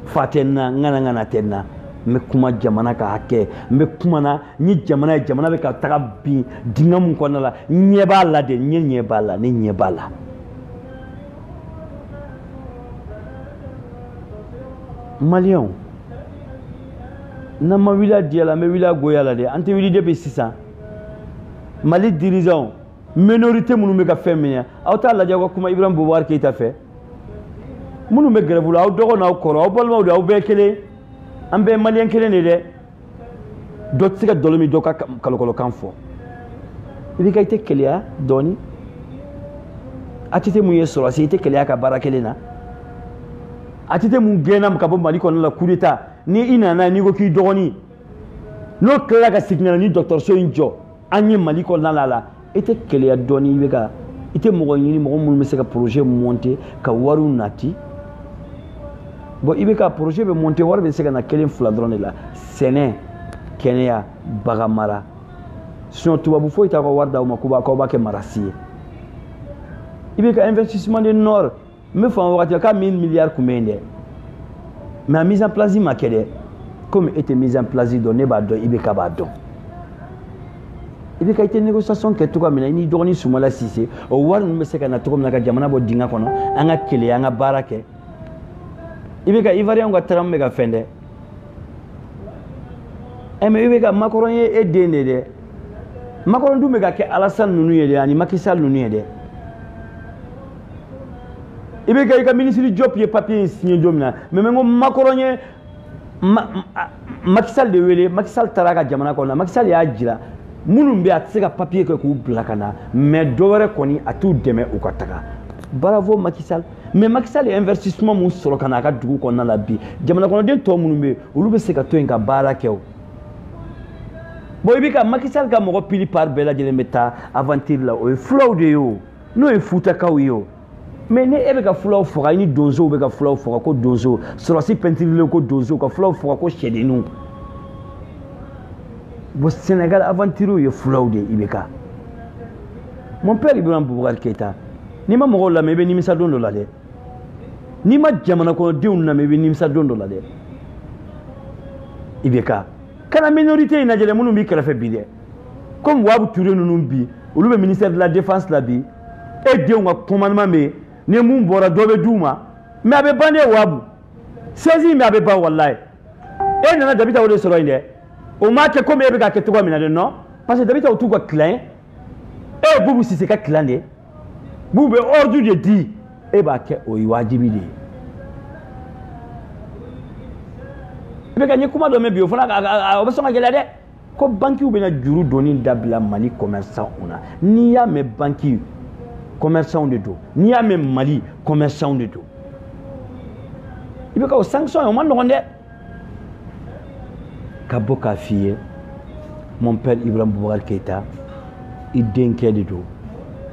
fa tɛ n na ŋana tɛ n na n bɛ kuma jamana ka hakɛ n bɛ kuma na n ye jamana ye jamana bɛ ka taga bin dingɛ min kɔnɔna la n ɲɛ b'a la de n ɲɛ b'a la ne ɲɛ b'a la maliyɛnw n'an ma wuli a diya la an bɛ wuli a goya la dɛ an tɛ wuli depuis sisan Mali dirigeant minorité minnu bɛ ka fɛn minɛ aw t'a lajɛ aw ka kuma Ibrahim Boubacar Keïta fɛ minnu bɛ grève la aw dɔgɔ n'aw kɔrɔ aw balimaw de aw bɛɛ kelen an bɛɛ maliyɛn kelen de dɛ dɔ tɛ se ka dɔlɔ min dɔ ka kalokalokan fɔ i bɛ ka i tɛ keleya dɔɔni ATT mun ye sɔrɔsi i tɛ keleya ka baara kelen na ATT mun gɛnna ka bɔ Mali kɔnɔna la coup d'état ni i nana n'i ko k'i dɔgɔnin n'o tilala ka segin na ni dɔgɔtɔrɔso in jɔ an ye Mali kɔnɔna la i tɛ keleya dɔɔni i bɛ ka i tɛ mɔgɔ ɲini mɔgɔ minnu bɛ se ka projet monter ka wariw nati bon i bɛ ka projet bɛ monter wari bɛ se ka na kelen fila dɔrɔn de la sɛnɛ kɛnɛya bagan mara sinon tubabu foyi t'aw ka wari d'aw ma k'aw b'a kɛ marasi ye i bɛ ka investissement de nord n bɛ fɔ wagati k'a 1000 milliards tun bɛ yen dɛ mais a mise en place ma kɛ dɛ comme e tɛ mise en place dɔn ne b'a dɔn i bɛ ka b'a dɔn i bɛ ka i tɛ négociation kɛ cogoya min na i ni dɔgɔnin Sumala Sise o wari ninnu bɛ se ka na cogo min na ka jamana bɔ dingɛ kɔnɔ an ka keleya an ka baara kɛ i bɛ ka Ivoirien ka taram bɛ ka fɛn dɛ mais i bɛ ka Macron ye e den de dɛ Macron dun bɛ ka kɛ Alassane ninnu ye dɛ ani Macky Sall ninnu ye dɛ i bɛ ka i ka ministre Diop ye papier in signé don min na mais n ko Macron ye Macky Sall de wele Macky Sall taara ka jamana kɔnɔ Macky Sall y'a jira minnu bɛ a tɛ se ka papier kɛ k'u bila ka na mais dɔwɛrɛ kɔni a t'u dɛmɛ u ka taga bravo Macky Sall mais Macky Sall ye investissement mun sɔrɔ ka na a ka dugu kɔnɔna la bi jamana kɔnɔden tɔ minnu bɛ yen olu bɛ se ka to yen ka baara kɛ o bon i bɛ ka Macky Sall ka mɔgɔ pili par bɛɛ lajɛlen bɛ taa aventure la o ye fulaw de ye o n'o ye futakaw ye o mais ni e bɛ ka fulaw faga i ni donsow bɛ ka fulaw faga ko donso sɔrɔsi pɛntirilen ko donso ka fulaw faga ko sɛdenninw bon Sénégal aventure ye fulaw de i bɛ ka mon père Ibrahim Boubacar Keïta n'i ma mɔgɔw lamɛn i bɛ nimisa don dɔ la dɛ n'i ma jamana kɔnɔdenw lamɛn i bɛ nimisa don dɔ la dɛ i bɛ ka kana minorité in lajɛ minnu b'i kɛrɛfɛ bi dɛ comme Wabu Ture ninnu bi olu bɛ ministère de la défense la bi e denw ka commandement bɛ yen ni mun bɔra dɔ bɛ d'u ma mais a bɛ ban dɛ Wabu 16 mais a bɛ ban walayi e nana Dabita o de sɔrɔ yen dɛ o m'a kɛ comme e bɛ ka kɛ cogoya min na dɛ non parce que Dabita o t'u ka clan ye e ye Boubou Cissé ka clan de ye Boubou bɛ ordre de di e b'a kɛ o ye wajibi de ye i bɛ ka n ye kuma dɔ mɛn bi o fana o bɛ sɔn ka gɛlɛya dɛ ko banquiw bɛna juru donni dabila Mali commerçant na n'i y'a mɛn banque commerçant de don n'i y'a mɛn Mali commerçant de don i bɛ ka o sanction ye o ma nɔgɔn dɛ ka bɔ k'a f'i ye mon père Ibrahim Boubacar Keïta i denkɛ de don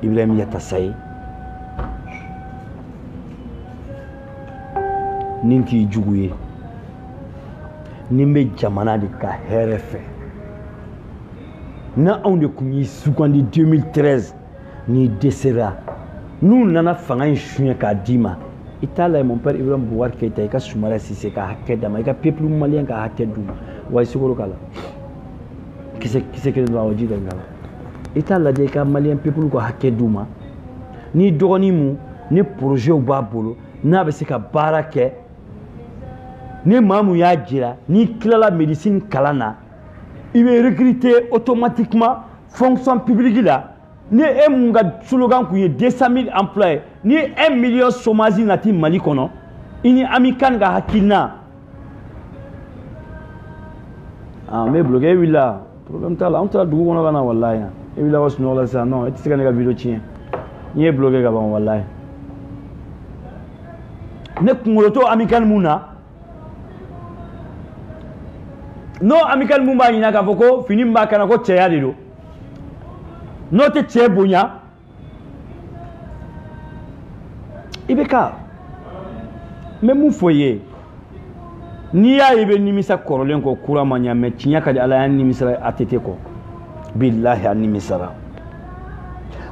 Ibrahim Yatasaye ni n t'i jugu ye ni n bɛ jamana de ka hɛrɛ fɛ na anw de tun y'i sugandi 2013 n'i dɛsɛra n'u nana fanga in suɲɛ k'a d'i ma i t'a la ye mon père Ibrahim Boubacar Keïta i ka Sumala Sise ka hakɛ d'a ma i ka peuple malien ka hakɛ d'u ma wa i sukoro k'a la kisɛ kelen dɔrɔn awɔ ji dɔ k'a la i t'a lajɛ i ka malien peuple ka hakɛ d'u ma ni dɔgɔnin mun ni projets b'a bolo n'a bɛ se ka baara kɛ ni maa mun y'a jira n'i tilala médecine kalan na i bɛ recruter automatiquement fonction publique la ni e mun ka slogan kun ye 200 000 employés ni 1 million chômage nati Mali kono ini amikan ga hakilina me bloqué willa problème ta la on ta dugu kono kana wallahi e willa was no la sa non et sika ne ka video tien ni e bloqué ga ban wallahi ne kungoloto amikan muna no amikan mumba ina ka foko fini mba kana ko cheya de do no te che bonya ibeka me mu foye ni ya ibe nimisa korolen ko kura manya me tinya ka ala ya nimisa atete ko billahi an nimisara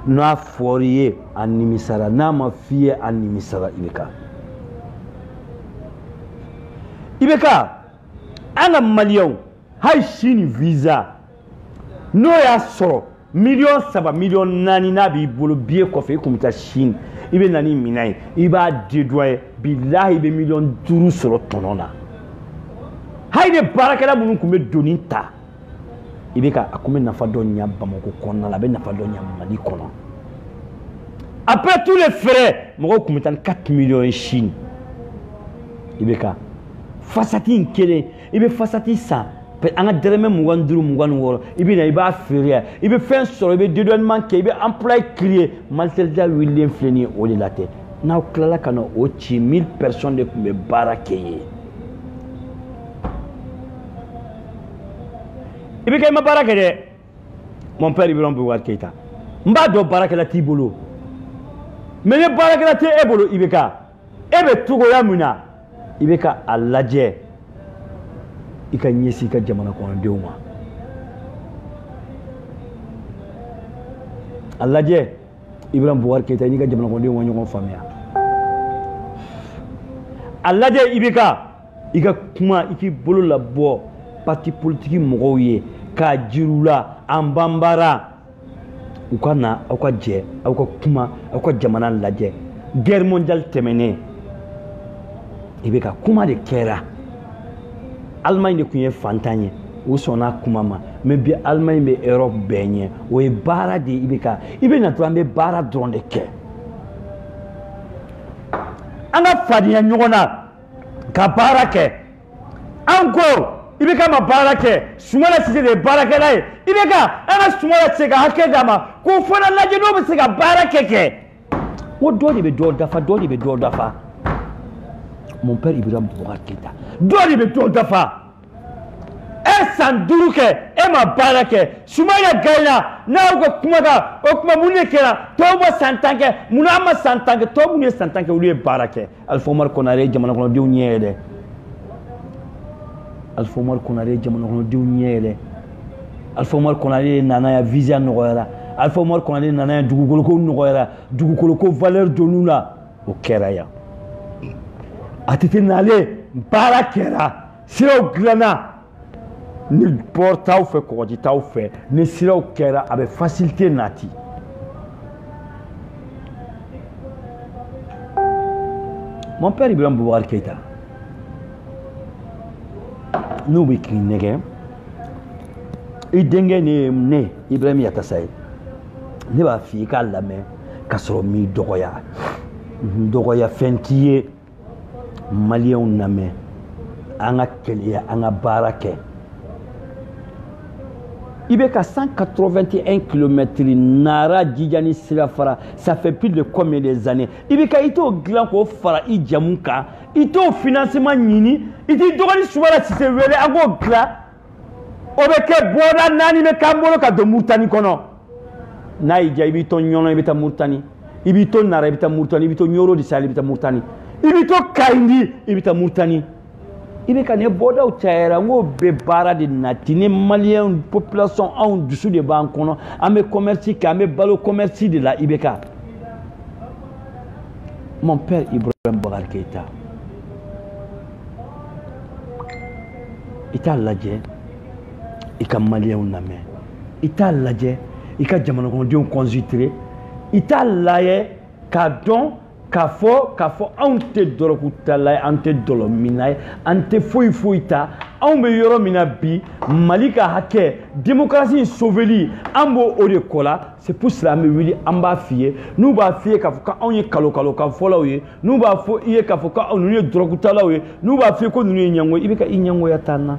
na foriye an nimisara na mafiye an nimisara ibeka ana maliyon hay shini visa no ya soro million 7 million nani na bi bolo biye ko fe kumita shin ibe nani minai iba dedwaye billahi be million 2 soro tonona hayde barakala munun kumbe doninta ibeka akume nafa do nya bamako konna la be nafa do nya Mali kono après tous les frais moko kumita 4 millions shin ibeka fasati nkele ibe fasati sa anga dereme muganduru muganworo ibe na iba feria ibe fen soro ibe dédouanement ke ibe emploi créé maltelda William Fleni oli laté na klala kana o ci 1000 personnes de kumbe barakeye ibe kay ma barake de mon père Ibrahim Boubacar Keïta mba do barake la tibolo mais ne barake la te ebolo ibe ka ebe tugo ya muna ibe ka alaje ika nyesi ka jamana ko ndewma alaje Ibrahim Boubacar Keïta ni ka jamana ko ndewma nyoko famia alaje ibeka ika kuma iki bolo la bo parti politique mogoye ka jirula ambambara ukana akwa je akwa kuma akwa jamana laje guerre mondiale temene ibeka kuma de kera Allemagne de kunye fantanye ou sona kuma ma mais bi Allemagne be Europe benye o e bara de ibeka ibe na trambe bara drone de ke anga fadiya nyogona ka bara ke encore ibeka ma bara ke sumala sise de bara ke dai ibeka anga sumala sega hakke dama ko fona laje do be sega bara ke o doli be do dafa mon père Ibrahim Boubacar Keïta doli be do dafa sanduruke ema barake sumaya gaina na ko kumaga o kuma munne kera to mo santanke munama santanke to munne santanke uli barake alfomar konare jamana kono diw nyede alfomar konare jamana kono diw nyede alfomar konare nana ya visa nogoyara alfomar konare nana ya dugukolo ko nogoyara dugukolo ko valeur donula o kera ya atete nale barakera siro glana ni portaw fe ko di taw fe ni siraw kera avec facilité nati mon père Ibrahim Boubacar Keïta nous bi kinege i denge ne Ibrahim Yatasay ne ba fi ka lame ka soro mi dogoya fentiye malien name anga keliya anga barake Ibeka 181 km Nara Djidjani Sirafara, ça fait plus de combien des années? Ibeka ito glan ko fara I jamuka, ito financement nini, iti dogani subara si se wele ago gla. Obeke boda nani me kambolo ka do murtani kono. Na ija ibito nyono ibita murtani, ibito nara ibita murtani, ibito nyoro di sali ibita murtani, ibito kaindi ibita murtani. Ibeka ne boda ou tchaera ngo be bara de natine malien population en dessous de banques kono ame commerce ka ame balo commerce de la Ibeka. Mon père Ibrahim Boubacar Keïta ita laje ika malien name ita laje ika jamana ko dion consulter ita laye ka don k'a fɔ anw tɛ dɔrɔkutala ye an tɛ dɔlɔmina ye an tɛ foyi foyi ta anw bɛ yɔrɔ min na bi Mali ka hakɛ démocratie sauveli an b'o o de kɔ la c'est pour cela an bɛ wuli an b'a f'i ye n'u b'a f'i ye k'a fɔ k'anw ye kalo ka fɔlaw ye n'u b'a fɔ i ye k'a fɔ k'anw ninnu ye dɔrɔkutalaw ye n'u b'a f'i ye ko ninnu ye ɲɛngo i bɛ ka i ɲɛngoya t'an na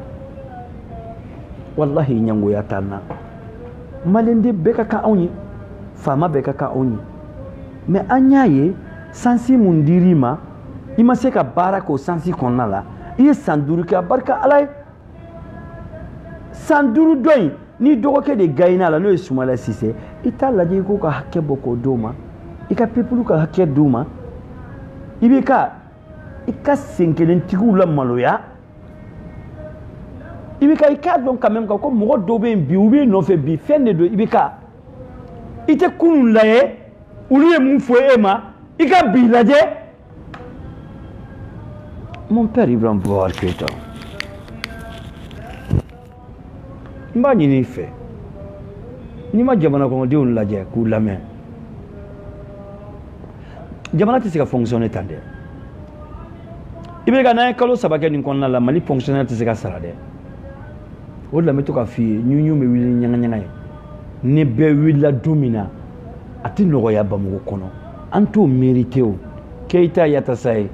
wallahi i ɲɛngoya t'an na Maliyɛnden bɛɛ ka kan anw ye faama bɛɛ ka kan anw ye mais an y'a ye sansi mun dir'i ma i ma se ka baara k'o sansi kɔnɔna la i ye san 5 kɛ a barika Ala ye san 5 dɔ in ni dɔgɔkɛ de gagnera la n'o ye Sumala Sise i t'a lajɛ i k'o ka hakɛ bɔ k'o d'o ma i ka peuple ka hakɛ d'u ma i bɛ ka senkelentigiw la maloya i bɛ i k'a dɔn quand même ko mɔgɔ dɔw bɛ yen bi u b'i nɔfɛ bi fɛn de don i bɛ i tɛ kunun lajɛ olu ye mun fɔ e ma i ka bi lajɛ mon père Ibrahim Boubacar Keïta n b'a ɲini i fɛ n'i ma jamana kɔnɔdenw lajɛ k'u lamɛn jamana tɛ se ka fonctionner tan dɛ i bɛ ka n'an ye kalo 3 kɛ nin kɔnɔna la Mali fonctionnaire tɛ se ka sara dɛ o de la n bɛ to ka f'i ye ɲuɲu bɛ wuli ni ɲagaɲaga ye ni bɛɛ wulila don min na a tɛ nɔgɔya Bamakɔ kɔnɔ an t'o mérité o Keïta Yatasa ye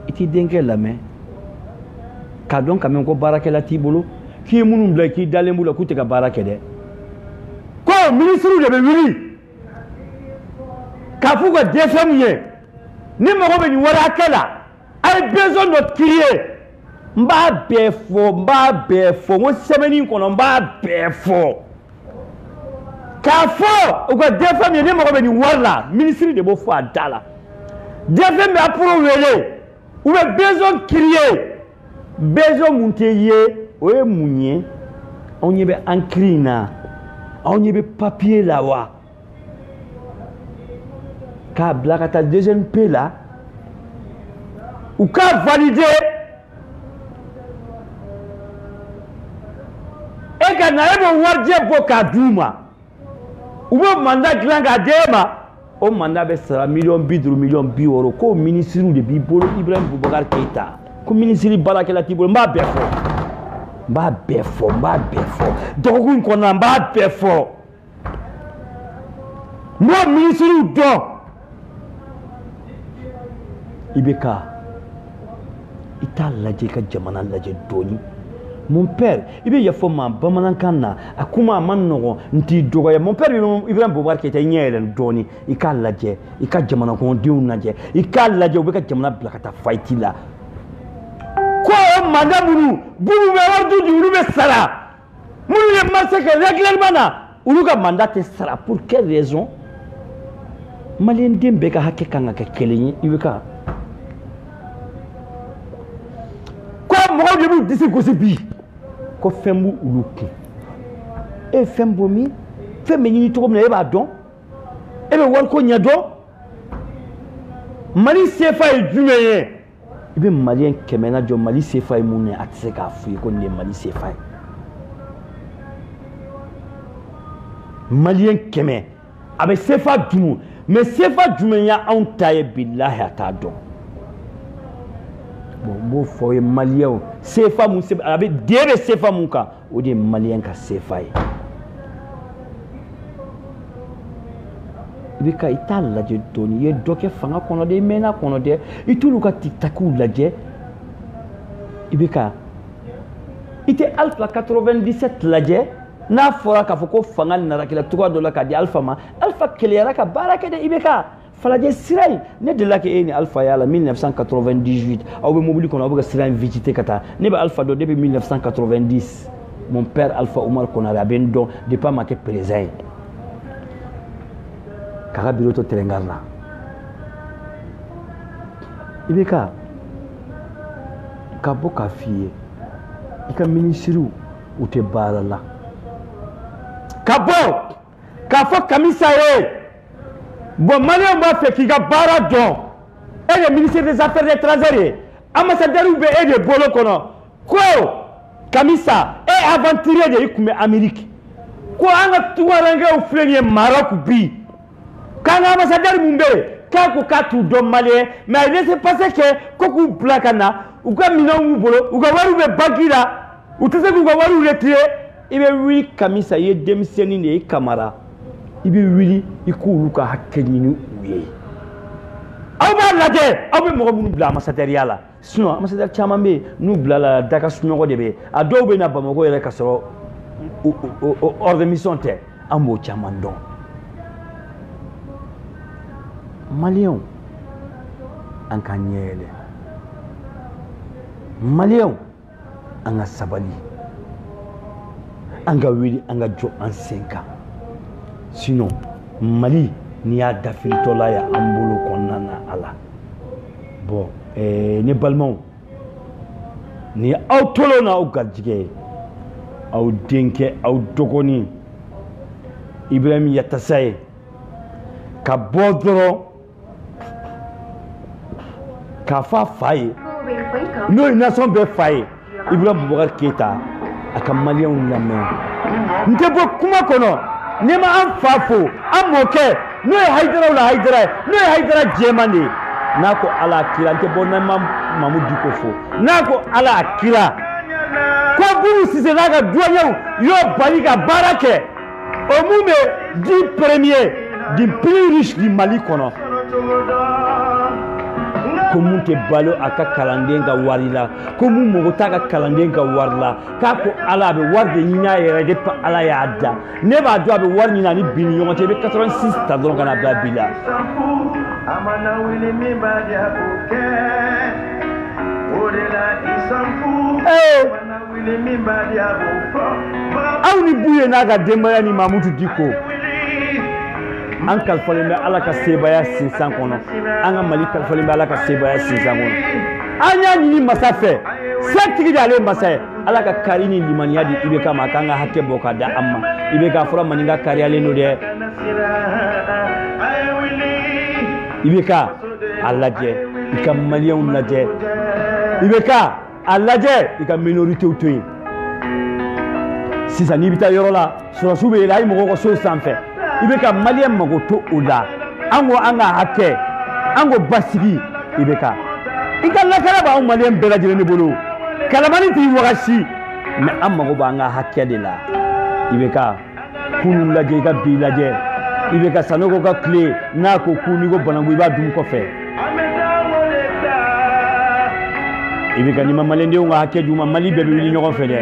i t'i denkɛ lamɛn k'a dɔn quand même ko baarakɛla t'i bolo k'i ye minnu bila k'i dalen b'u la k'u tɛ ka baara kɛ dɛ ko ministres de bɛ wuli k'a f'u ka DFM ye ni mago bɛ nin wari hakɛ la a ye besoin dɔ créer n b'a bɛɛ fɔ n ko semaine in kɔnɔ n b'a bɛɛ fɔ k'a fɔ u ka DFM ye ni mago bɛ nin wari la ministre de b'o fɔ a da la DFM bɛ approuvé wele u bɛ besoin créer besoin mun tɛ ye o ye mun ye anw ɲɛ bɛ encre in na anw ɲɛ bɛ papier la wa k'a bila ka taa deuxième P la u k'a valider e ka na e bɛ warijɛ bɔ k'a d'u ma u bɛ mandat dilan k'a d'e ma o mandat bɛ sara $50 millions $60 ko ministre de b'i bolo Ibrahim Boubacar Keïta ko ministre baarakɛla t'i bolo n b'a bɛɛ fɔ dɔgɔkun kɔnɔ n b'a bɛɛ fɔ n b'o ministre dɔn i bɛ i t'a lajɛ i ka jamana lajɛ dɔɔni mon père i bɛ yafa n ma bamanankan na a kuma a ma nɔgɔn n t'i dɔgɔya mon père Ibrahim Boubacar Keïta i ɲɛ yɛlɛ dɔɔni i k'a lajɛ i ka jamana kɔnɔdenw lajɛ i k'a lajɛ u bɛ ka jamana bila ka taa fight la ko o mandat minnu b'u bɛ wari d'u olu bɛ sara minnu ye marché kɛ règlement na olu ka mandat tɛ sara pour quelle raison maliyɛnden bɛɛ ka hakɛ kan ka kɛ kelen ye i bɛ ka ko mɔgɔw de b'u disi gosi bi ko fɛn b'u olu kun e ye fɛn bɔ min fɛn bɛ ɲini cogo min na e b'a dɔn e bɛ wariko ɲɛdɔn Mali CFA ye jumɛn ye i bɛ maliyɛn 100 lajɔ Mali CFA ye mun ye a tɛ se k'a fɔ i ye ko nin ye Mali CFA ye maliyɛn 100 a bɛ CFA dun mais CFA jumɛn y'anw ta ye bilahi a t'a dɔn bon n b'o fɔ ye maliyɛnw CFA mun a bɛ den bɛ CFA mun kan o de ye maliyɛn ka CFA ye i bɛ ka i t'a lajɛ dɔɔni i ye dɔ kɛ fanga kɔnɔ dɛ i mɛnna kɔnɔ dɛ i t'olu ka tiktakiw lajɛ i bɛ ka i tɛ Alpha 97 lajɛ n'a fɔra k'a fɔ ko fanga nana kɛlɛ cogoya dɔ la k'a di Alpha ma Alpha keleyara ka baara kɛ dɛ i bɛ ka falajɛ sira in ne delila k'e ni Alpha y'a la 1998 aw bɛ mobili kɔnɔ aw bɛ ka sira in visiter ka taa ne bɛ Alpha dɔn depuis 1990 mon père Alpha Oumar Konaré a bɛ n dɔn depuis a ma kɛ président ye k'a ka bureau to Tɛrɛngari la i bɛ ka bɔ k'a f'i ye i ka ministres u tɛ baara la ka bɔ k'a fɔ Kamisa ye bon maliyɛnw b'a fɛ k'i ka baara dɔn e ye ministre des affaires étrangères ye ambassadeur bɛ e de bolo kɔnɔ ko Kamisa e aventurier de i tun bɛ Amérique ko an ka tunkarankew filɛ nin ye Maroc bi Quand ambassadeur Mumbe, quand vous avez tout malien, mais laissez passer que vous blacana, ou quand vous bolo, ou quand vous bagila, ou tout ce que vous avez retiré, il veut oui, Kamisa y est démissionné et Kamara. Il veut oui, il court Luka Hakeninu. Aw b'a lajɛ aw bɛ mɔgɔ minnu bila ambassadeur la sinon ambassadeur caman bɛ n'u bilala Dakar sunɔgɔ de bɛ a dɔw bɛ na Bamako yɛrɛ ka sɔrɔ hors de mission tɛ an b'o caman dɔn Maliens an ka ɲɛ yɛlɛ Maliens an ka sabali an ka wuli an ka jɔ an sen kan sinon Mali ni y'a dafilitɔla ye an bolo kɔnɔna na a la bon ne balimaw ni aw tolo n'aw garijɛgɛ ye aw denkɛ aw dɔgɔnin Ibrahim Yatasa ye ka bɔ dɔrɔn k'a fɔ a fa ye n'o ye nation bɛɛ fa ye Ibrahim Boubacar Keita a ka Maliens lamɛn n tɛ bɔ kuma kɔnɔ n'i ma an fa fo an mɔkɛ n'o ye Haidara la Haidara ye n'o ye Haidara jɛman de ye n'a ko Ala kira n tɛ bɔ n'an ma Mamadou Diko fo n'a ko Ala kira ko Boubou Cissé n'a ka douaniers y'o bali ka baara kɛ o mun bɛ 10 premiers du plus riche du Mali kɔnɔ ko mun tɛ balo a ka kalanden ka wari la ko mun mago t'a ka kalanden ka wari la k'a ko Ala a bɛ wari de ɲini a yɛrɛ de pa Ala y'a da ne b'a dɔn a bɛ wari ɲini ani bi ni ɲɔgɔn cɛ i bɛ 86 ta dɔrɔn ka na bila bi la aw ni bu ye n'a ka denbaya ni Mamadou Diko an kalifalen bɛ Ala ka sebaya sinsan kɔnɔ an ka Mali kalifalen bɛ Ala ka sebaya sinsan kɔnɔ an y'a ɲini masa fɛ se tigi de ale masa ye Ala ka kari ni limaniya di IBK ma k'an ka hakɛ bɔ ka da an ma IBK fɔra maninka kariyalen don dɛ IBK a lajɛ i ka Maliens lajɛ IBK a lajɛ i ka minorités to yen sisan n'i bɛ taa yɔrɔ la sɔrɔsiw bɛ yɛlɛ a ye mɔgɔw ka so sanfɛ IBK Maliens mago to o la an ko an ka hakɛ an ko basigi IBK i ka lakana b'anw Maliens bɛɛ lajɛlen de bolo kalamani t'i wagasi mais an mago b'an ka hakɛ de la IBK kunun lajɛ i ka bi lajɛ IBK Sanogo ka tile n'a ko ku n'i ko bananku i b'a dun kɔfɛ IBK n'i ma Maliendenw ka hakɛ d'u ma Mali bɛɛ bɛ wuli ɲɔgɔn fɛ dɛ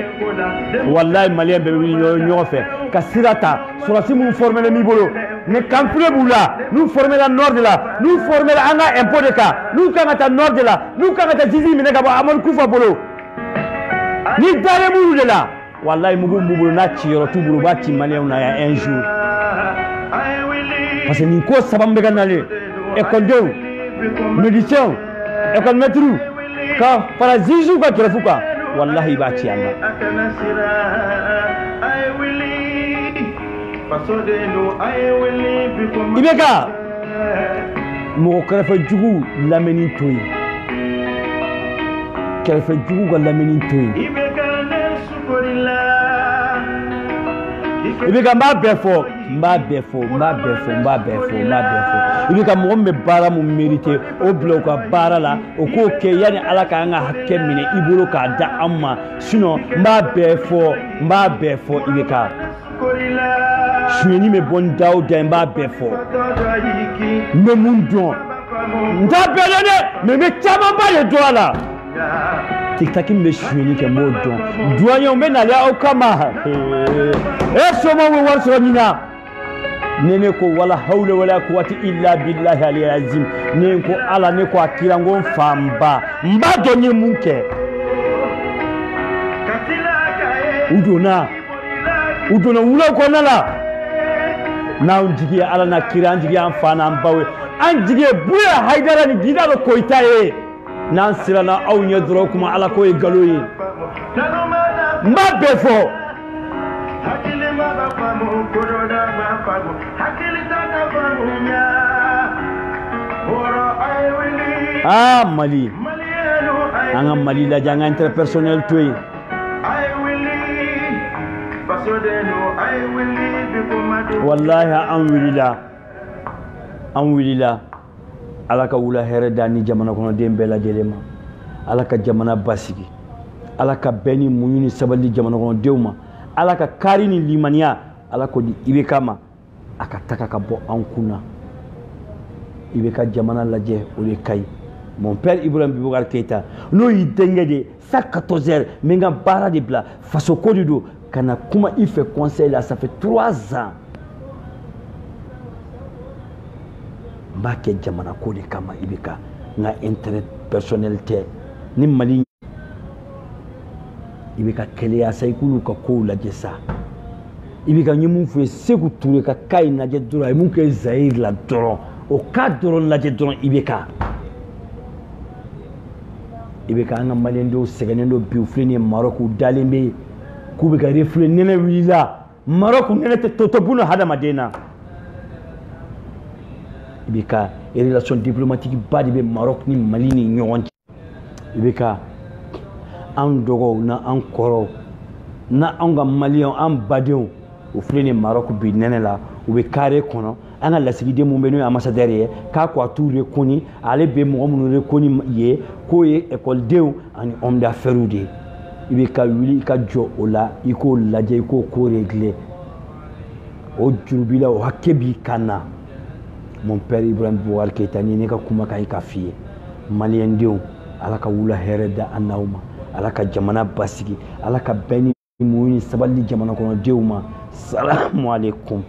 wallahi Maliens bɛɛ bɛ wuli ɲɔgɔn fɛ ka sira ta sɔrɔsi minnu formé b'i bolo ne kanfile b'u la n'u formé la nord de la n'u formé la an ka impôt de kan n'u kan ka taa nord de la n'u kan ka taa jizi minɛ ka bɔ Amadu Kufa bolo ni dalen b'u de la wallahi mugu b'u bolo n'a ciyɔrɔ t'u bolo u b'a ci Maliens na yan un jour parce que nin ko saba bɛ ka nalen écoledenw médecins école maîtres ka fara juges ka kɛrɛfɛ kan wallahi i b'a ci an na IBK mɔgɔ kɛrɛfɛ jugu lamɛnni to yen kɛrɛfɛ jugu ka lamɛnni to yen IBK n b'a bɛɛ fɔ IBK mɔgɔ min bɛ baara mun mérité o bila u ka baara la o k'o kɛ yani Ala k'an ka hakɛ minɛ i bolo k'a da an ma sinon n b'a bɛɛ fɔ IBK suyɛni bɛ bɔ n da o da n b'a bɛɛ fɔ n bɛ mun dɔn n t'a bɛɛ dɔn dɛ mais n bɛ camanba de dɔn a la tikitaki min bɛ suyɛni kɛ n b'o dɔn douaniers n bɛ nalen aw kama somɔgɔw bɛ wari sɔrɔ nin na ne ne ko wala hawla wala quwwata illa billahi aliyil azim ne ko Ala ne ko a kira n ko n fa n ba dɔn n ye mun kɛ u donna wulaw kɔnɔna la n'an jigi ye Ala n'a kira an jigi an fa n'an baw ye an jigi ye Buya Haidara ni Gidado Koyita ye n'an siranna aw ɲɛ dɔrɔn o kuma Ala k'o ye nkalon ye n b'a bɛɛ fɔ Mali an ka Mali lajɛ an ka interpersonnel to yen wallahi an wulila an wulila ala ka wula hɛrɛ da ni jamana kɔnɔden bɛɛ lajɛlen ma ala ka jamana basigi ala ka bɛn ni muɲu ni sabali jamana kɔnɔdenw ma ala ka kari ni limaniya ala ko di IBK ma a ka taga ka bɔ an kunna IBK jamana lajɛ o de kaɲi mon père Ibrahim Boubacar Keita n'o y'i denkɛ de chaque 14 heures n bɛ n ka baara de bila faso ko de don ka na kuma i fɛ conseil la ça fait 3 ans n b'a kɛ jamana ko de kama IBK n ka intérêt personnel tɛ ni Mali IBK kɛlɛya sa i k'olu ka kow lajɛ sa IBK n ye mun fɔ ye Seku Ture ka cas in lajɛ dɔrɔn a ye mun kɛ Zahir la dɔrɔn o cas dɔrɔn lajɛ dɔrɔn IBK IBK an ka maliyɛndenw sɛgɛnnen don bi u filɛ nin ye Maroc u dalen bɛ yen k'u bɛ ka reflet nɛnɛ wulila Maroc nɛnɛ tɛ buna hadamaden na IBK relation diplomatique ba de bɛ Maroc ni Mali ni ɲɔgɔn cɛ IBK an dɔgɔw na an kɔrɔw na an ka maliyɛnw an badenw u filɛ nin ye Maroc bi nɛnɛ la u bɛ carré kɔnɔ an ka lasigiden mun bɛ n'o ye ambassadeur ye k'a ko a t'u reconni ale bɛ mɔgɔ minnu reconni ye k'o ye écoledenw ani homme d'affaires de ye IBK wuli i ka jɔ o la i k'o lajɛ i k'o ko régler o juru b'i la o hakɛ b'i kan na mon père Ibrahim Boubacar Keita ni ne ka kuma ka ɲi ka f'i ye maliyɛndenw ala ka wula hɛrɛ da an n'aw ma ala ka jamana basigi ala ka bɛn ni muɲu ni sabali jamana kɔnɔdenw ma salamu alaikum